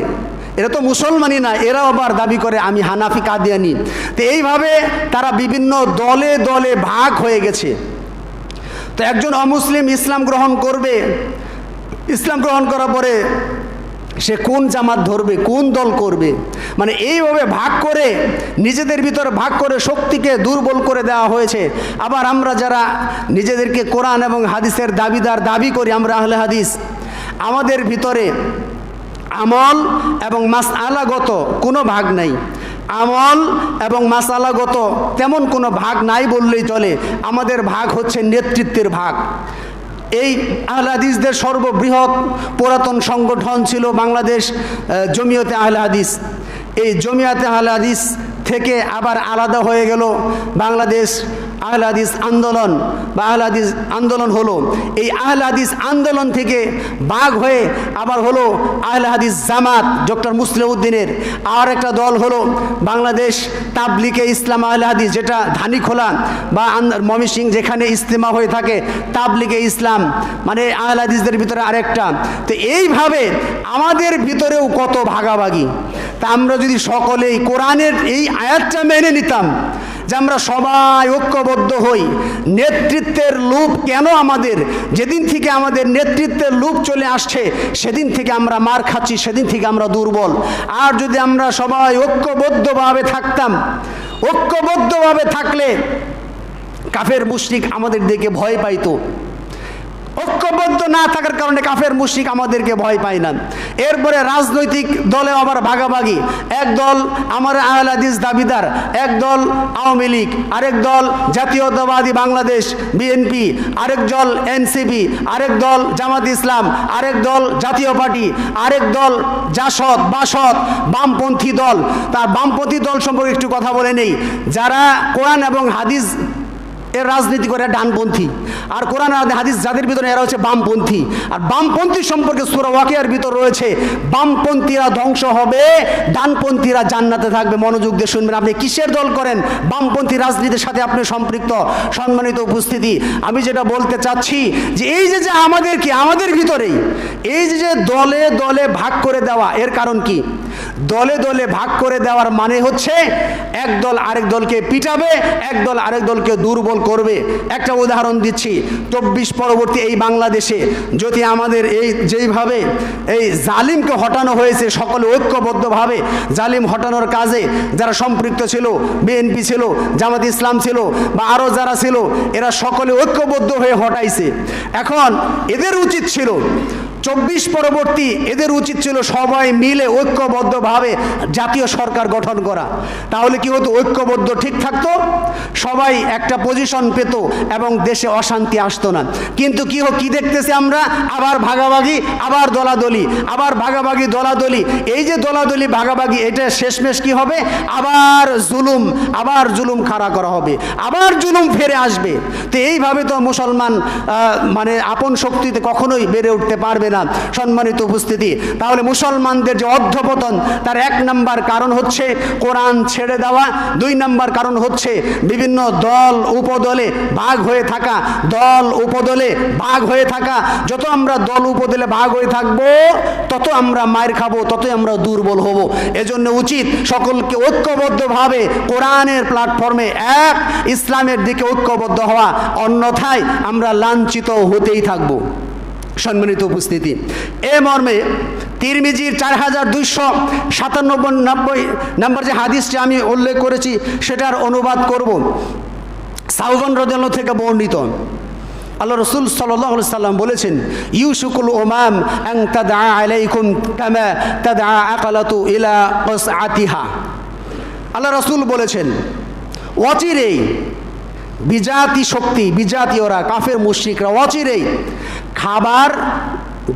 এরা তো মুসলমানই না, এরাও আবার দাবি করে আমি হানাফি কাদিয়ানি। তো এইভাবে তারা বিভিন্ন দলে দলে ভাগ হয়ে গেছে। তো একজন অমুসলিম ইসলাম গ্রহণ করবে, ইসলাম গ্রহণ করার পরে সে কোন জামাত ধরবে, কোন দল করবে, মানে এইভাবে ভাগ করে নিজেদের ভিতরে ভাগ করে শক্তিকে দুর্বল করে দেওয়া হয়েছে। আবার আমরা যারা নিজেদেরকে কোরআন এবং হাদিসের দাবিদার দাবি করি, আমরা আহলে হাদিস, আমাদের ভিতরে আমল এবং মাসআলাগত কোনো ভাগ নাই। আমল এবং মাসআলাগত তেমন কোনো ভাগ নাই বললেই চলে। আমাদের ভাগ হচ্ছে নেতৃত্বের ভাগ। এই আহলে হাদিসদের সর্ববৃহৎ পুরাতন সংগঠন ছিল বাংলাদেশ জমিয়তে আহলে হাদিস। এই জমিয়তে আহলে হাদিস থেকে আবার আলাদা হয়ে গেল বাংলাদেশ আহলে হাদিস আন্দোলন বা আহলে হাদিস আন্দোলন হলো। এই আহলে হাদিস আন্দোলন থেকে ভাগ হয়ে আবার হলো আহলে হাদিস জামাত ডক্টর মুসলিউদ্দিনের। আর একটা দল হলো বাংলাদেশ তাবলিগে ইসলাম আহলে হাদিস, যেটা ধানীখোলা বা ময়মনসিংহ যেখানে ইজতিমা হয়ে থাকে, তাবলিগে ইসলাম, মানে আহলে হাদিসদের ভিতরে আরেকটা। তো এইভাবে আমাদের ভিতরেও কত ভাগাভাগি। তা আমরা যদি সকলেই কোরআনের এই আয়াতটা মেনে নিতাম যে আমরা সবাই ঐক্যবদ্ধ হই, নেতৃত্বের লোভ কেন আমাদের? যেদিন থেকে আমাদের নেতৃত্বের লোভ চলে আসছে সেদিন থেকে আমরা মার খাচ্ছি, সেদিন থেকে আমরা দুর্বল। আর যদি আমরা সবাই ঐক্যবদ্ধভাবে থাকতাম, ঐক্যবদ্ধভাবে থাকলে কাফের মুশরিক আমাদের দিকে ভয় পাইতো। ঐক্যবদ্ধ না থাকার কারণে কাফের মুশরিক আমাদেরকে ভয় পায় না। এরপরে রাজনৈতিক দলে আবার ভাগাভাগি। এক দল আমার আহলে হাদিস দাবিদার, এক দল আওয়ামী লীগ, আরেক দল জাতীয়তাবাদী বাংলাদেশ বিএনপি, আরেক দল এনসিপি, আরেক দল জামাত ইসলাম, আরেক দল জাতীয় পার্টি, আরেক দল জাসদ বাসদ বামপন্থী দল। তার বামপন্থী দল সম্পর্কে একটু কথা বলে নেই। যারা কোরআন এবং হাদিস এর রাজনীতি করে ডানপন্থী, আর কোরআন আর হাদিস যাদের ভিতরে এরা হচ্ছে বামপন্থী। আর বামপন্থী সম্পর্কে সূরা ওয়াকিয়ার ভিতর রয়েছে বামপন্থীরা ধ্বংস হবে, ডানপন্থীরা জান্নাতে থাকবে। মনোযোগ দিয়ে শুনবেন। আপনি কিসের দল করেন? বামপন্থী রাজনীতির সাথে আপনি সম্পৃক্ত। সম্মানিত উপস্থিতি, আমি যেটা বলতে চাচ্ছি যে এই যে আমাদের কি আমাদের ভিতরেই এই যে দলে দলে ভাগ করে দেওয়া, এর কারণ কি? দলে দলে ভাগ করে দেওয়ার মানে হচ্ছে এক দল আরেক দলকে পিটাবে, এক দল আরেক দলকে দুর্বল করবে। একটা উদাহরণ দিচ্ছি, 24 পরবর্তী এই বাংলাদেশে যদি আমাদের এই যেইভাবে এই জালিমকে হটানো হয়েছে, সকলে ঐক্যবদ্ধভাবে জালিম হটানোর কাজে যারা সম্পৃক্ত ছিল, বিএনপি ছিল, জামাত ইসলাম ছিল বা আরও যারা ছিল, এরা সকলে ঐক্যবদ্ধ হয়ে হটাইছে। এখন এদের উচিত ছিল 24 পরবর্তী এদের উচিত ছিল সবাই মিলে ঐক্যবদ্ধভাবে জাতীয় সরকার গঠন করা। তাহলে কি হতো? ঐক্যবদ্ধ ঠিক থাকতো, সবাই একটা পজিশন পেত এবং দেশে অশান্তি আসতো না। কিন্তু কি দেখতেছি আমরা? আবার ভাগাভাগি, আবার দলাদলি, আবার ভাগাভাগি দলাদলি। এই যে দলাদলি ভাগাভাগি, এটা শেষমেশ কি হবে? আবার জুলুম খাড়া করা হবে, আবার জুলুম ফিরে আসবে। তো এইভাবে তো মুসলমান মানে আপন শক্তিতে কখনোই বেড়ে উঠতে পারবে না। সম্মানিত উপস্থিতি, তাহলে মুসলমানদের যে অধঃপতন, তার 1 নম্বর কারণ হচ্ছে কোরআন ছেড়ে দেওয়া, 2 নম্বর কারণ হচ্ছে বিভিন্ন দল উপদলে ভাগ হয়ে থাকা। যত আমরা দল উপদলে ভাগ হয়ে থাকবো, তত আমরা মায়ের খাবো, ততই আমরা দুর্বল হব। এজন্য উচিত সকলকে ঐক্যবদ্ধভাবে কোরআনের প্ল্যাটফর্মে এক ইসলামের দিকে ঐক্যবদ্ধ হওয়া, অন্যথায় আমরা লাঞ্ছিত হতেই থাকবো। সম্মানিত উপস্থিতি, এ মর্মে তিরমিজির 4297 নম্বর যে হাদিসটি আমি উল্লেখ করেছি, সেটার অনুবাদ করব। সাউবান রাদিয়াল্লাহু থেকে বর্ণিত, আল্লাহ রাসূল সাল্লাল্লাহু আলাইহি সাল্লাম বলেছেন, ইউশুকুল উমাম আন তাদআ আলাইকুম কামা তাদআ আকালাতু ইলা কসআতিহা। আল্লাহ রাসূল বলেছেন, অচিরেই বিজাতি ওরা কাফের মুশরিকরা অচিরেই খাবার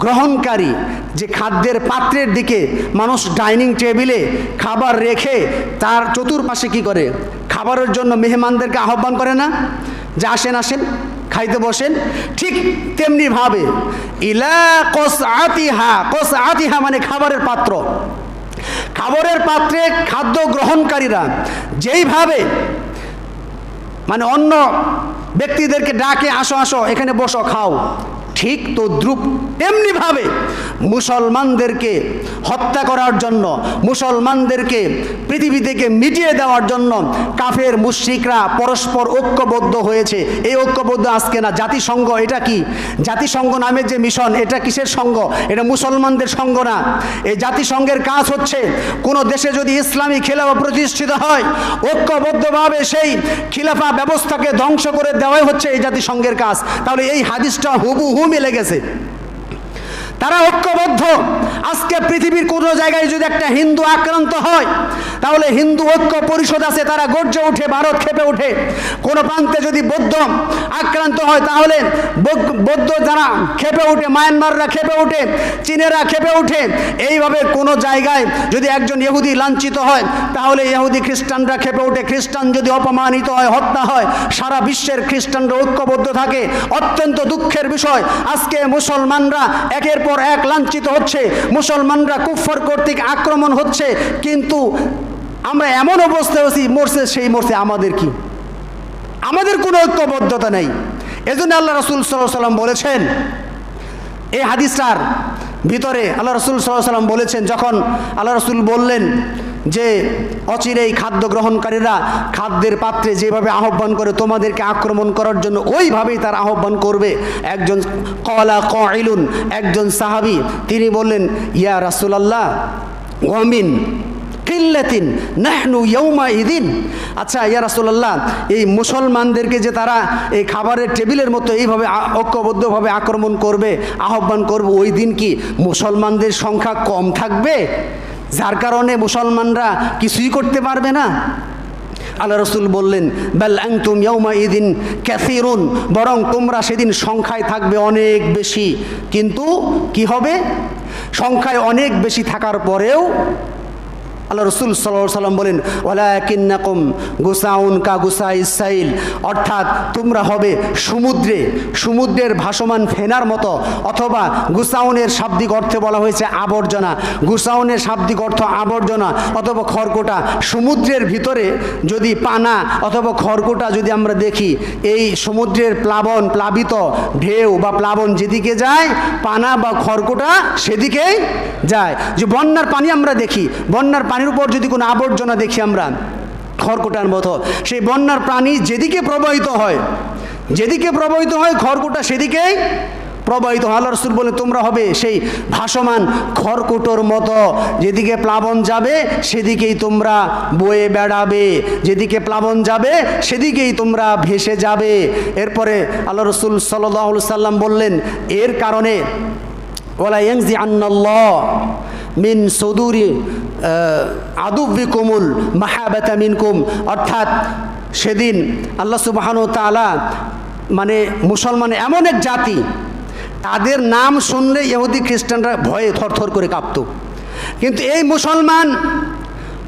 গ্রহণকারী যে খাদ্যের পাত্রের দিকে মানুষ ডাইনিং টেবিলে খাবার রেখে তার চতুর্পাশে কি করে? খাবারের জন্য মেহমানদেরকে আহ্বান করে না, যে আসেন খাইতে বসেন। ঠিক তেমনি ভাবে ইলা কসআতিহা মানে খাবারের পাত্রে খাদ্য গ্রহণকারীরা যেইভাবে মানে অন্য ব্যক্তিদেরকে ডাকে, আসো এখানে বসো খাও, ঠিক তদ্রূপ তেমনিভাবে মুসলমানদেরকে হত্যা করার জন্য, মুসলমানদেরকে পৃথিবী থেকে মিটিয়ে দেওয়ার জন্য কাফের মুশরিকরা পরস্পর ঐক্যবদ্ধ হয়েছে। এই ঐক্যবদ্ধ আজকে না, জাতিসংঘ, এটা কি জাতিসংঘ নামের যে মিশন, এটা কিসের সংঘ? এটা মুসলমানদের সংঘ না। এই জাতিসংঘের কাজ হচ্ছে কোনো দেশে যদি ইসলামী খিলাফা প্রতিষ্ঠিত হয়, ঐক্যবদ্ধভাবে সেই খিলাফা ব্যবস্থাকে ধ্বংস করে দেওয়াই হচ্ছে এই জাতিসংঘের কাজ। তাহলে এই হাদিসটা হুবহু মিলে গেছে। তারা ঐক্যবদ্ধ। আজকে পৃথিবীর কোনো জায়গায় যদি একটা হিন্দু আক্রান্ত হয়, তাহলে হিন্দু ঐক্য পরিষদ আছে, তারা গর্জে উঠে, ভারত খেপে ওঠে। কোনো প্রান্তে যদি বৌদ্ধ আক্রান্ত হয়, তাহলে বৌদ্ধ যারা খেপে ওঠে, মায়ানমাররা খেপে ওঠে, চীনেরা খেপে ওঠে। এইভাবে কোনো জায়গায় যদি একজন ইহুদি লাঞ্ছিত হয়, তাহলে ইহুদি খ্রিস্টানরা খেপে ওঠে। খ্রিস্টান যদি অপমানিত হয়, হত্যা হয়, সারা বিশ্বের খ্রিস্টানরা ঐক্যবদ্ধ থাকে। অত্যন্ত দুঃখের বিষয়, আজকে মুসলমানরা একের পর এক লাঞ্ছিত হচ্ছে, মুসলমানরা কুফর কর্তৃক আক্রমণ হচ্ছে, কিন্তু আমরা এমন অবস্থায় আছি, মরছে আমাদের কি? আমাদের কোনো ঐক্যবদ্ধতা নেই। এজন্য আল্লাহ রাসূল সাল্লাল্লাহু আলাইহি ওয়াসাল্লাম বলেছেন, এই হাদিসটার ভিতরে আল্লাহ রাসূল সাল্লাল্লাহু আলাইহি ওয়াসাল্লাম বলেছেন, যখন আল্লাহ রাসূল বললেন যে অচিরেই খাদ্য গ্রহণকারীরা খাদ্যের পাত্রে যেভাবে আহ্বান করে তোমাদেরকে আক্রমণ করার জন্য, ওইভাবেই তার আহ্বান করবে। একজন সাহাবী তিনি বললেন, ইয়া রাসূলুল্লাহ ওয়ামিন কিল্লাতিন নাহনু ইয়াউমাইদিন। আচ্ছা ইয়া রাসূলুল্লাহ, এই মুসলমানদেরকে যে তারা এই খাবারের টেবিলের মতো এইভাবে ঐক্যবদ্ধভাবে আক্রমণ করবে, আহ্বান করবে, ওই দিন কি মুসলমানদের সংখ্যা কম থাকবে, যার কারণে মুসলমানরা কিছুই করতে পারবে না? আল্লাহ রাসূল বললেন, বাল আনতুম ইয়াউমাইদিন কাসীরুন, বরং তোমরা সেদিন সংখ্যায় থাকবে অনেক বেশি। কিন্তু কি হবে? সংখ্যায় অনেক বেশি থাকার পরেও আল্লাহ রাসূল সাল্লাল্লাহু আলাইহি ওয়াসাল্লাম বলেন, ওয়ালাকিন্নাকুম গুসাউন কা গুসাইস সাইল, অর্থাৎ তোমরা হবে সমুদ্রের ভাসমান ফেনার মতো। অথবা গুসাউনের শাব্দিক অর্থে বলা হয়েছে আবর্জনা, গুসাউনের শাব্দিক অর্থ আবর্জনা অথবা খড়কুটা। সমুদ্রের ভিতরে যদি পানা অথবা খড়কুটা যদি আমরা দেখি, এই সমুদ্রের প্লাবিত ঢেউ বা প্লাবন যেদিকে যায়, পানা বা খড়কুটা সেদিকেই যায়। যে বন্যার পানি আমরা দেখি, বন্যার পানির উপর যদি কোনো আবর্জনা দেখি আমরা, খড়কুটার মতো। সেই বন্যার পানি যেদিকে প্রবাহিত হয় খড়কুটা সেদিকেই প্রবাহিত হয়। আল্লাহ রাসূল বলে তোমরা হবে সেই ভাসমান খড়কুটোর মতো, যেদিকে প্লাবন যাবে সেদিকেই তোমরা বয়ে বেড়াবে, যেদিকে প্লাবন যাবে সেদিকেই তোমরা ভেসে যাবে। এরপরে আল্লাহ রাসূল সাল্লাল্লাহু আলাইহি সাল্লাম বললেন এর কারণে ওয়ালা ইয়ানজি আন্নাল্লাহ মিন সুদুরি আদুবিকুমুল মাহাবাতা মিনকুম, অর্থাৎ সেদিন আল্লাহ সুবহানাহু ওয়া তাআলা মানে মুসলমান এমন এক জাতি, তাদের নাম শুনলে ইহুদি খ্রিস্টানরা ভয়ে থরথর করে কাঁপত, কিন্তু এই মুসলমান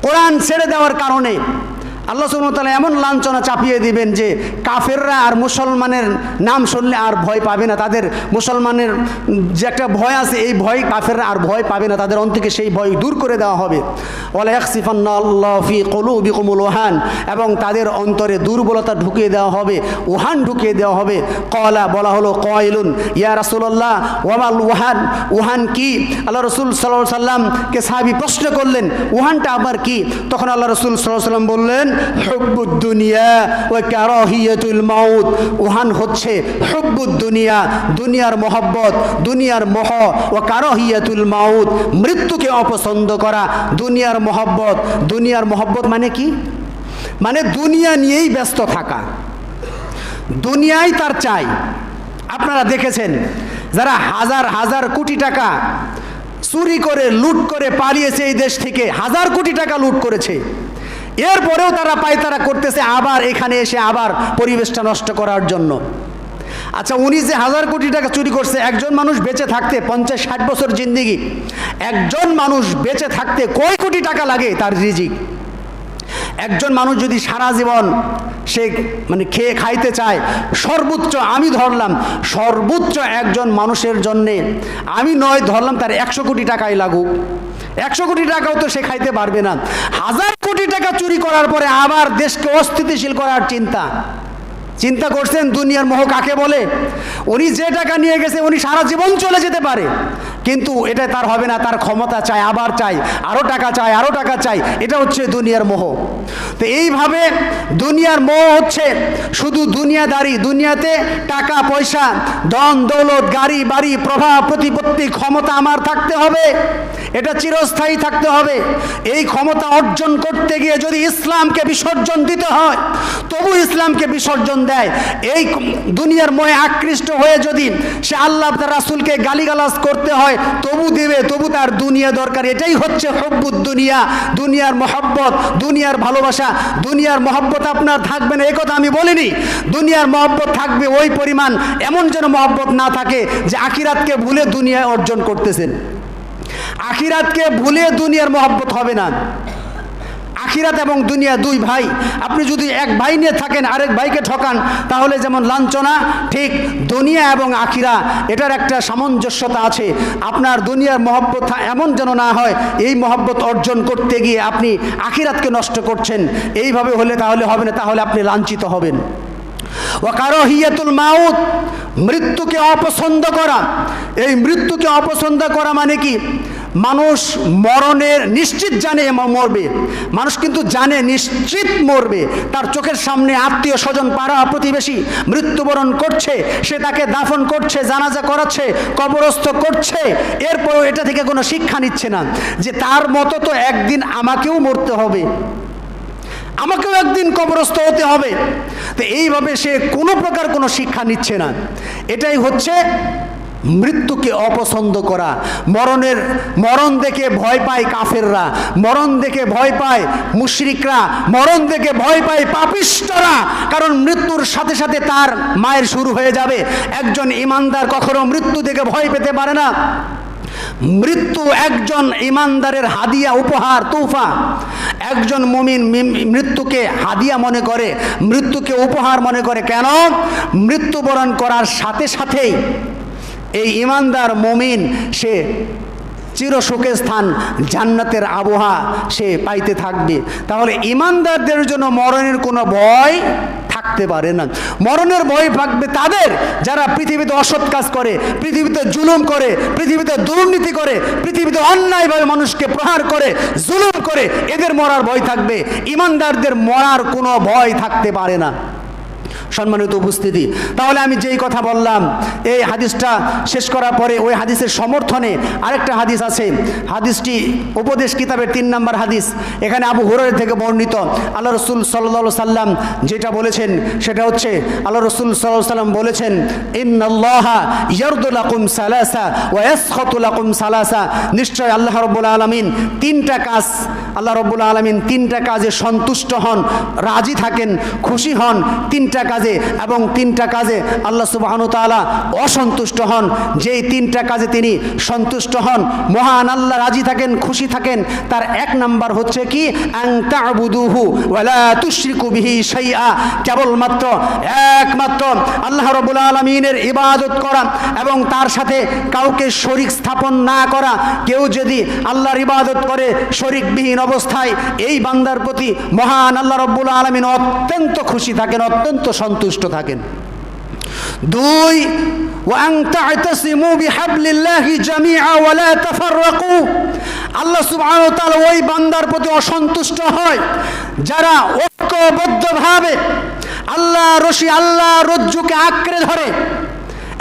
কোরআন ছেড়ে দেওয়ার কারণে আল্লাহ সুবহানাহু ওয়া তাআলা এমন লাঞ্ছনা চাপিয়ে দিবেন যে কাফেররা আর মুসলমানের নাম শুনলে আর ভয় পাবে না। তাদের মুসলমানের যে একটা ভয় আছে, এই ভয় কাফেররা আর ভয় পাবে না, তাদের অন্তরে সেই ভয় দূর করে দেওয়া হবে। ওয়ালা ইয়াখসিফান্নাল্লাহু ফি কুলুবিকুমুল ওহান, এবং তাদের অন্তরে দুর্বলতা ঢুকিয়ে দেওয়া হবে, ওহান ঢুকিয়ে দেওয়া হবে। ক্বালা বলা হলো কায়লুন ইয়া রাসূলুল্লাহ ওয়ামাল ওহান, ওহান কি? আল্লাহ রাসূল সাল্লাল্লাহু আলাইহি সাল্লামকে সাহাবী প্রশ্ন করলেন ওহানটা আবার কি? তখন আল্লাহ রাসূল সাল্লাল্লাহু আলাইহি সাল্লাম বললেন হুব্বুদ দুনিয়া ওয়া কারাহিয়াতুল মাউত। ওহান হচ্ছে হুব্বুদ দুনিয়া, দুনিয়ার মহব্বত, দুনিয়ার মোহ, ও কারাহিয়াতুল মাউত, মৃত্যুকে অপছন্দ করা। দুনিয়ার মহব্বত মানে কি? মানে দুনিয়া নিয়েই ব্যস্ত থাকা, দুনিয়াই তার চাই। আপনারা দেখেছেন যারা হাজার হাজার কোটি টাকা চুরি করে লুট করে পালিয়েছে এই দেশ থেকে, হাজার কোটি টাকা লুট করেছে, এরপরেও তারা পায়তারা করতেছে আবার এখানে এসে আবার পরিবেশটা নষ্ট করার জন্য। আচ্ছা, উনি যে হাজার কোটি টাকা চুরি করছে, একজন মানুষ বেঁচে থাকতে 50-60 বছর জিন্দেগি, একজন মানুষ বেঁচে থাকতে কয় কোটি টাকা লাগে তার রিজিক? একজন মানুষ যদি সারা জীবন সে মানে খাইতে চায়, সর্বোচ্চ আমি ধরলাম সর্বোচ্চ একজন মানুষের জন্যে আমি নয় ধরলাম তার 100 কোটি টাকাই লাগুক, 100 কোটি টাকাও তো সে খাইতে পারবে না। হাজার কোটি টাকা চুরি করার পরে আবার দেশকে অস্থিতিশীল করার চিন্তা করছেন? দুনিয়ার মোহ কাকে বলে? উনি যে টাকা নিয়ে গেছে উনি সারা জীবন চলে যেতে পারে, কিন্তু এটা তার হবে না, তার ক্ষমতা চাই, আবার চাই, আরও টাকা চাই, এটা হচ্ছে দুনিয়ার মোহ। তো এইভাবে দুনিয়ার মোহ হচ্ছে শুধু দুনিয়াদারি, দুনিয়াতে টাকা পয়সা ধন দৌলত গাড়ি বাড়ি প্রভাব প্রতিপত্তি ক্ষমতা আমার থাকতে হবে, এটা চিরস্থায়ী থাকতে হবে। এই ক্ষমতা অর্জন করতে গিয়ে যদি ইসলামকে বিসর্জন দিতে হয় তবু ইসলামকে বিসর্জন দেয়। এই দুনিয়ার মোহে আকৃষ্ট হয়ে যদি সে আল্লাহ তার রাসূলকে গালিগালাজ করতে হয় তবু দেবে, তবু তার দুনিয়া দরকার। এটাই হচ্ছে হুব্বুদ দুনিয়া, দুনিয়ার মহব্বত, দুনিয়ার ভালোবাসা। দুনিয়ার মহব্বত আপনার থাকবে না এই কথা আমি বলিনি, দুনিয়ার মহব্বত থাকবে ওই পরিমাণ, এমন যেন মহব্বত না থাকে যে আখিরাতকে ভুলে দুনিয়া অর্জন করতেছেন। আখিরাতকে ভুলে দুনিয়ার মহব্বত হবে না। আখিরাত এবং দুনিয়া দুই ভাই, আপনি যদি এক ভাই নিয়ে থাকেন আরেক ভাইকে ঠকান তাহলে যেমন লাঞ্ছনা, ঠিক দুনিয়া এবং আখিরা এটার একটা সামঞ্জস্যতা আছে। আপনার দুনিয়ার মহব্বত এমন যেন না হয় এই মহব্বত অর্জন করতে গিয়ে আপনি আখিরাতকে নষ্ট করছেন, এইভাবে হলে তাহলে হবে না, তাহলে আপনি লাঞ্ছিত হবেন। ওয়া কারাহিয়াতুল মাউত, মৃত্যুকে অপছন্দ করা। এই মৃত্যুকে অপছন্দ করা মানে কি? মানুষ মরণের নিশ্চিত জানে মরবে, মানুষ কিন্তু জানে নিশ্চিত মরবে, তার চোখের সামনে আত্মীয় স্বজন পাড়া প্রতিবেশী মৃত্যুবরণ করছে, সে তাকে দাফন করছে, জানাজা করাচ্ছে, কবরস্থ করছে, এরপরও এটা থেকে কোনো শিক্ষা নিচ্ছে না যে তার মতো তো একদিন আমাকেও মরতে হবে, আমাকেও একদিন কবরস্থ হতে হবে। তো এইভাবে সে কোনো প্রকার কোনো শিক্ষা নিচ্ছে না। এটাই হচ্ছে মৃত্যুকে অপছন্দ করা। মরণ দেখে ভয় পায় কাফেররা, মরণ দেখে ভয় পায় মুশরিকরা, মরণ দেখে ভয় পায় পাপিষ্ঠরা, কারণ মৃত্যুর সাথে সাথে তার মায়ের শুরু হয়ে যাবে। একজন ঈমানদার কখনো মৃত্যু দেখে ভয় পেতে পারে না। মৃত্যু একজন ঈমানদারের হাদিয়া, উপহার, তোহফা। একজন মুমিন মৃত্যুকে হাদিয়া মনে করে, মৃত্যুকে উপহার মনে করে। কেন? মৃত্যুবরণ করার সাথে সাথেই এই ঈমানদার মুমিন সে চিরসুখের স্থান, জান্নাতের আবহাওয়া সে পাইতে থাকবে। তাহলে ঈমানদারদের জন্য মরণের কোনো ভয় থাকে থাকতে পারে না। মরণের ভয় থাকবে তাদের যারা পৃথিবীতে অসৎ কাজ করে, পৃথিবীতে জুলুম করে, পৃথিবীতে দুর্নীতি করে, পৃথিবীতে অন্যায়ভাবে মানুষকে প্রহার করে, জুলুম করে, এদের মরার ভয় থাকবে। ইমানদারদের মরার কোনো ভয় থাকতে পারে না। সম্মানিত উপস্থিতি, তাহলে আমি যেই কথা বললাম, এই হাদিসটা শেষ করার পরে ওই হাদিসের সমর্থনে আরেকটা হাদিস আছে। হাদিসটি উপদেশ কিতাবের 3 নম্বর হাদিস। এখানে আবু হুরায়রা থেকে বর্ণিত আল্লাহ রসুল সাল্লাল্লাহু আলাইহি সাল্লাম যেটা বলেছেন সেটা হচ্ছে, আল্লাহ রসুল সাল্লাল্লাহু আলাইহি সাল্লাম বলেছেন, ইন্নাল্লাহা ইয়ারদু লাকুম সালাসা ওয়া ইয়াসখাতু লাকুম সালাসা, নিশ্চয় আল্লাহ রাব্বুল আলামিন 3টা কাজ, আল্লাহ রাব্বুল আলামিন 3টা কাজে সন্তুষ্ট হন, রাজি থাকেন, খুশি হন 3টা কাজে, এবং 3টা কাজে আল্লাহ সুবহানাহু ওয়া তাআলা অসন্তুষ্ট হন। যেই 3টা কাজে তিনি সন্তুষ্ট হন, মহান আল্লাহ রাজি থাকেন, খুশি থাকেন, তার 1 নাম্বার হচ্ছে কি, আন তা'বুদুহু ওয়া লা তুশরিকু বিহি শাইআ, কেবলমাত্র একমাত্র আল্লাহ রাব্বুল আলামিনের ইবাদত করা এবং তার সাথে কাউকে শরীক স্থাপন না করা। কেউ যদি আল্লাহর ইবাদত করে শরীকবিহীন অবস্থায়, এই বান্দার প্রতি মহান আল্লাহ রাব্বুল আলামিন অত্যন্ত খুশি থাকেন, অত্যন্ত সন্তুষ্ট থাকেন। 2, ওয়ান তা'তাসিমু বিহাবলিল্লাহি জামিআ ওয়া লা তাফাররাকু, আল্লাহ সুবহানাহু ওয়া তাআলা ওই বান্দার প্রতি অসন্তুষ্ট হয় যারা ঐক্যবদ্ধভাবে আল্লাহ রশি, আল্লাহ রজ্জুকে আঁকড়ে ধরে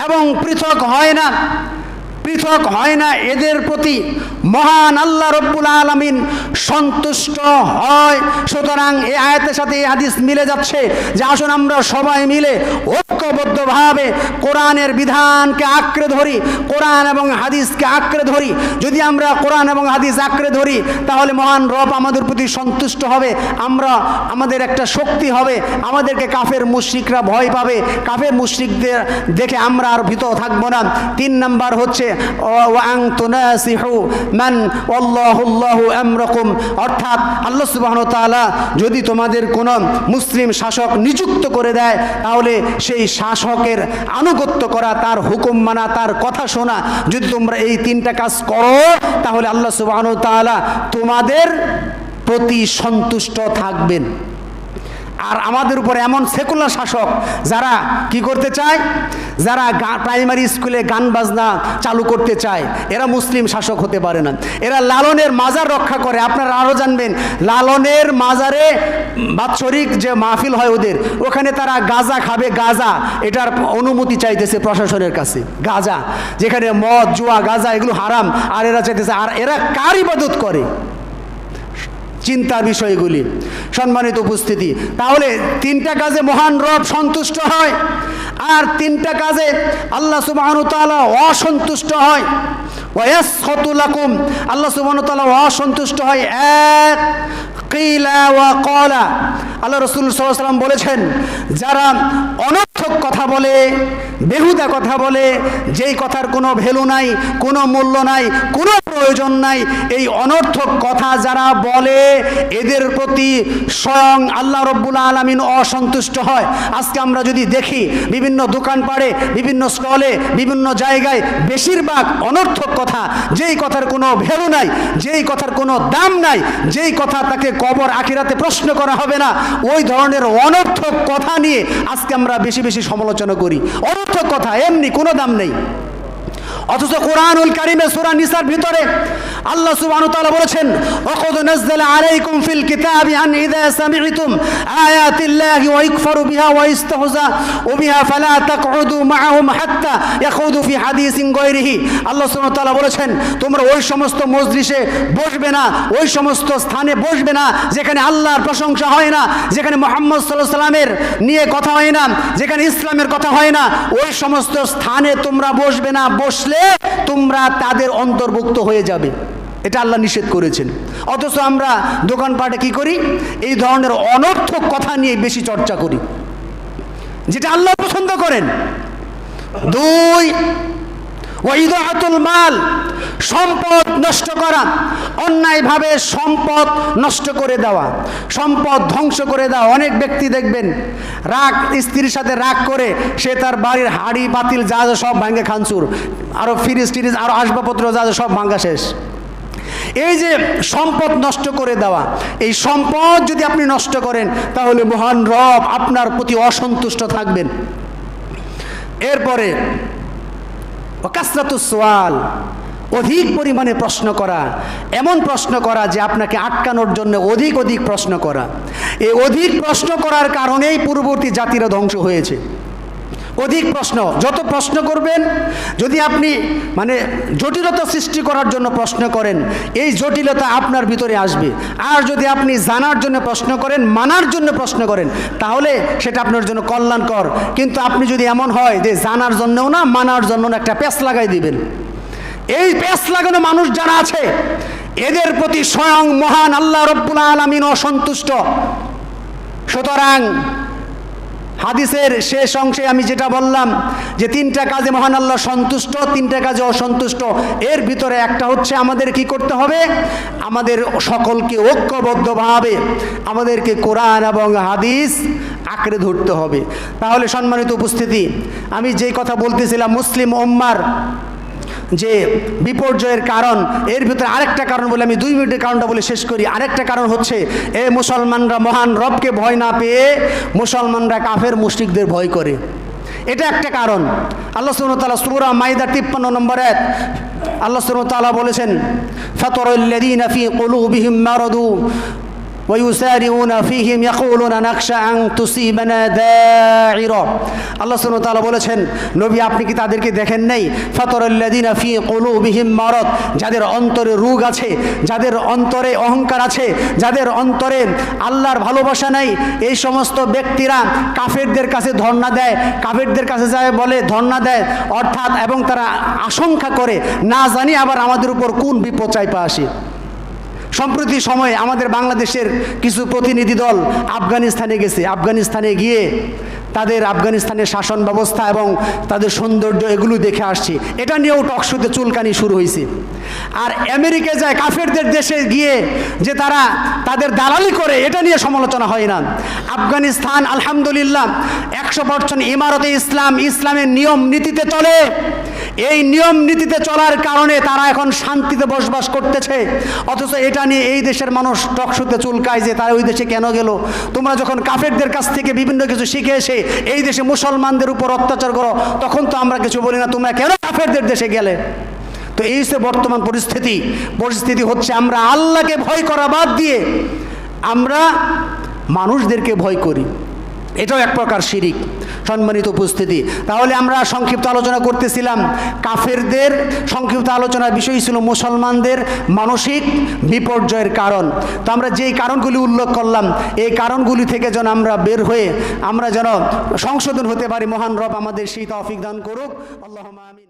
এবং পৃথক হয় না, পৃথক হয় না। এদের প্রতি মহান আল্লাহ রব্বুল আলামিন সন্তুষ্ট হয়। সুতরাং এই আয়াতের সাথে এই হাদিস মিলে যাচ্ছে যে আসুন আমরা সবাই মিলে ঐক্যবদ্ধভাবে কোরআনের বিধানকে আঁকড়ে ধরি, কোরআন এবং হাদিসকে আঁকড়ে ধরি। যদি আমরা কোরআন এবং হাদিস আঁকড়ে ধরি তাহলে মহান রব আমাদের প্রতি সন্তুষ্ট হবে, আমরা, আমাদের একটা শক্তি হবে, আমাদেরকে কাফের মুশরিকরা ভয় পাবে, কাফের মুশরিকদের দেখে আমরা আর ভীত থাকবো না। 3 নাম্বার হচ্ছে ওয়ান তুনাসিহু মান ওয়াল্লাহুল্লাহু আমরাকুম, অর্থাৎ আল্লাহ সুবহানাহু ওয়া তাআলা যদি তোমাদের কোনো মুসলিম শাসক নিযুক্ত করে দেয় তাহলে সেই শাসকের আনুগত্য করা, তার হুকুম মানা, তার কথা শোনা। যদি তোমরা এই 3টা কাজ করো তাহলে আল্লাহ সুবহানাহু ওয়া তাআলা তোমাদের প্রতি সন্তুষ্ট থাকবেন। আর আমাদের উপর এমন সেকুলার শাসক যারা কি করতে চায়, যারা প্রাইমারি স্কুলে গান বাজনা চালু করতে চায়, এরা মুসলিম শাসক হতে পারে না। এরা লালনের মাজার রক্ষা করে। আপনারা আরও জানবেন, লালনের মাজারে বাৎসরিক যে মাহফিল হয় ওদের, ওখানে তারা গাঁজা খাবে, গাঁজা, এটার অনুমতি চাইতেছে প্রশাসনের কাছে। গাঁজা, যেখানে মদ, জুয়া, গাঁজা এগুলো হারাম, আর এরা চাইতেছে। আর এরা কার ইবাদত করে? চিন্তার বিষয়গুলি। সম্মানিত উপস্থিতি, তাহলে 3টা কাজে মহান রব সন্তুষ্ট হয়, আর 3টা কাজে আল্লাহ সুবহানাহু ওয়া তাআলা অসন্তুষ্ট হয়। ওয়া ইয়াসখাতু লাকুম, আল্লাহ সুবহানাহু ওয়া তাআলা অসন্তুষ্ট হয়। 1 কিলা ওয়া ক্বালা, আল্লাহ রাসূল সাল্লাল্লাহু আলাইহি ওয়াসাল্লাম বলেছেন, যারা অনর্থক কথা বলে, বেহুদা কথা বলে, যেই কথার কোনো ভ্যালু নাই, কোনো মূল্য নাই, কোনো প্রয়োজন নাই, এই অনর্থক কথা যারা বলে এদের প্রতি স্বয়ং আল্লাহ রব্বুল আলামিন অসন্তুষ্ট হয়। আজকে আমরা যদি দেখি বিভিন্ন দোকানপাড়ে, বিভিন্ন স্টলে, বিভিন্ন জায়গায় বেশিরভাগ অনর্থক কথা, যেই কথার কোনো ভ্যালু নাই, যেই কথার কোনো দাম নাই, যেই কথা তাকে কবর আখিরাতে প্রশ্ন করা হবে না, ওই ধরনের অনর্থক কথা নিয়ে আজকে আমরা বেশি বেশি সমালোচনা করি। অনর্থক কথা, এমনি কোনো দাম নেই। অথচ কোরআনুল কারীমে সূরা নিসার ভিতরে আল্লাহ সুবহানাহু ওয়া তাআলা বলেছেন, ওয়াকাদ নাযালা আলাইকুম ফিল কিতাবি আন ইযা সামি'তুম আয়াতিল্লাহি ওয়া ইকফারু বিহা ওয়া ইস্তাহজা'ু বিহা ফালা তাকউদু মা'আহুম হাত্তা ইয়াখুদু ফি হাদিসিন গায়রিহি। আল্লাহ সুবহানাহু ওয়া তাআলা বলেছেন, তোমরা ওই সমস্ত মজলিসে বসবে না, ওই সমস্ত স্থানে বসবে না যেখানে আল্লাহর প্রশংসা হয় না, যেখানে মুহাম্মদ সাল্লাল্লাহু আলাইহি ওয়াসাল্লামের নিয়ে কথা হয় না, যেখানে ইসলামের কথা হয় না, ওই সমস্ত স্থানে তোমরা বসবে না। বসলে তোমরা তাদের অন্তর্ভুক্ত হয়ে যাবে, এটা আল্লাহ নিষেধ করেছেন। অথচ আমরা দোকানপাটে কি করি? এই ধরনের অনর্থক কথা নিয়ে বেশি চর্চা করি, যেটা আল্লাহ পছন্দ করেন। 2 ওয়াইদাতুল মাল, সম্পদ নষ্ট করা, অন্যায়ভাবে সম্পদ নষ্ট করে দেওয়া, সম্পদ ধ্বংস করে দেওয়া। অনেক ব্যক্তি দেখবেন রাগ, স্ত্রীর সাথে রাগ করে সে তার বাড়ির হাড়ি পাতিল যা যা সব ভাঙে খানচুর, আরও ফ্রিজ টিরিজ আরও আসবাবপত্র যা যা সব ভাঙা শেষ। এই যে সম্পদ নষ্ট করে দেওয়া, এই সম্পদ যদি আপনি নষ্ট করেন তাহলে মহান রব আপনার প্রতি অসন্তুষ্ট থাকবেন। এরপরে কাসরাতুস সুয়াল, অধিক পরিমাণে প্রশ্ন করা, এমন প্রশ্ন করা যে আপনাকে আটকানোর জন্য অধিক অধিক প্রশ্ন করা। এই অধিক প্রশ্ন করার কারণেই পূর্ববর্তী জাতিরা ধ্বংস হয়েছে। অধিক প্রশ্ন, যত প্রশ্ন করবেন, যদি আপনি জটিলতা সৃষ্টি করার জন্য প্রশ্ন করেন, এই জটিলতা আপনার ভিতরে আসবে। আর যদি আপনি জানার জন্য প্রশ্ন করেন, মানার জন্য প্রশ্ন করেন, তাহলে সেটা আপনার জন্য কল্যাণকর। কিন্তু আপনি যদি এমন হয় যে জানার জন্যও না, মানার জন্য না, একটা পেঁচ লাগাই দিবেন, এই পেঁচ লাগানো মানুষ যারা আছে এদের প্রতি স্বয়ং মহান আল্লাহ রব্বুল আলামিন অসন্তুষ্ট। সুতরাং হাদিসের শেষ অংশে আমি যেটা বললাম যে 3টা কাজে মহান আল্লাহ সন্তুষ্ট, 3টা কাজে অসন্তুষ্ট। এর ভিতরে একটা হচ্ছে আমাদের কি করতে হবে, আমাদের সকলকে ঐক্যবদ্ধভাবে আমাদেরকে কোরআন এবং হাদিস আঁকড়ে ধরতে হবে। তাহলে সম্মানিত উপস্থিতি, আমি যেই কথা বলতেছিলাম মুসলিম উম্মার যে বিপর্যয়ের কারণ, এর ভিতরে আরেকটা কারণ বলে আমি 2 মিনিটের কারণটা বলে শেষ করি। আরেকটা কারণ হচ্ছে মুসলমানরা মহান রবকে ভয় না পেয়ে মুসলমানরা কাফের মুশরিকদের ভয় করে, এটা একটা কারণ। আল্লাহ সুবহানাহু ওয়া তাআলা সূরা মাইদা 53 নম্বর আয়াত আল্লাহ সুবহানাহু ওয়া তাআলা বলেছেন, ফাতারাল্লাযীনা ফী কুলূবিহিম মারাদু ويسارعون فيهم يقولون نخشى أن تصيبنا داعرة। আল্লাহ সুবহানাহু ওয়া তাআলা বলেছেন, নবী আপনি কি তাদেরকে দেখেন নাই, ফাতারাল্লাযীনা ফী কুলূবিহিম মারাদ, যাদের অন্তরে রোগ আছে, যাদের অন্তরে অহংকার আছে, যাদের অন্তরে আল্লাহর ভালোবাসা নাই, এই সমস্ত ব্যক্তিরা কাফেরদের কাছে ধর্ণা দেয়, কাফেরদের কাছে যায় বলে ধর্ণা দেয়, অর্থাৎ এবং তারা আশঙ্কা করে না জানি আবার আমাদের উপর কোন বিপদ চাইপা আসে। সম্প্রতি সময়ে আমাদের বাংলাদেশের কিছু প্রতিনিধি দল আফগানিস্তানে গেছে, আফগানিস্তানে গিয়ে তাদের আফগানিস্তানের শাসন ব্যবস্থা এবং তাদের সৌন্দর্য এগুলো দেখে আসছে, এটা নিয়েও টকশোতে চুলকানি শুরু হয়েছে। আর আমেরিকা যায় কাফেরদের দেশে গিয়ে যে তারা তাদের দালালি করে, এটা নিয়ে সমালোচনা হয় না। আফগানিস্তান আলহামদুলিল্লাহ 100% ইমারতে ইসলাম, ইসলামের নিয়ম নীতিতে চলে। এই নিয়ম নীতিতে চলার কারণে তারা এখন শান্তিতে বসবাস করতেছে। অথচ এটা নিয়ে এই দেশের মানুষ টকশোতে চুলকায় যে তারা ওই দেশে কেন গেল, তোমরা যখন কাফেরদের কাছ থেকে বিভিন্ন কিছু শিখে এসে এই দেশে মুসলমানদের উপর অত্যাচার করো, তখন তো আমরা কিছু বলি না, তোমরা কেন কাফেরদের দেশে গেলে। তো এই যে বর্তমান পরিস্থিতি হচ্ছে, আমরা আল্লাহকে ভয় করা বাদ দিয়ে আমরা মানুষদেরকে ভয় করি, এটাও এক প্রকার শিরিক। সম্মানিত উপস্থিতি, তাহলে আমরা সংক্ষিপ্ত আলোচনা করতেছিলাম কাফেরদের, সংক্ষিপ্ত আলোচনার বিষয় ছিল মুসলমানদের মানসিক বিপর্যয়ের কারণ। তো আমরা যেই কারণগুলি উল্লেখ করলাম, এই কারণগুলি থেকে যেন আমরা বের হয়ে আমরা যেন সংশোধন হতে পারি, মহান রব আমাদের সেই তৌফিক দান করুক। আল্লাহুম্মা আমিন।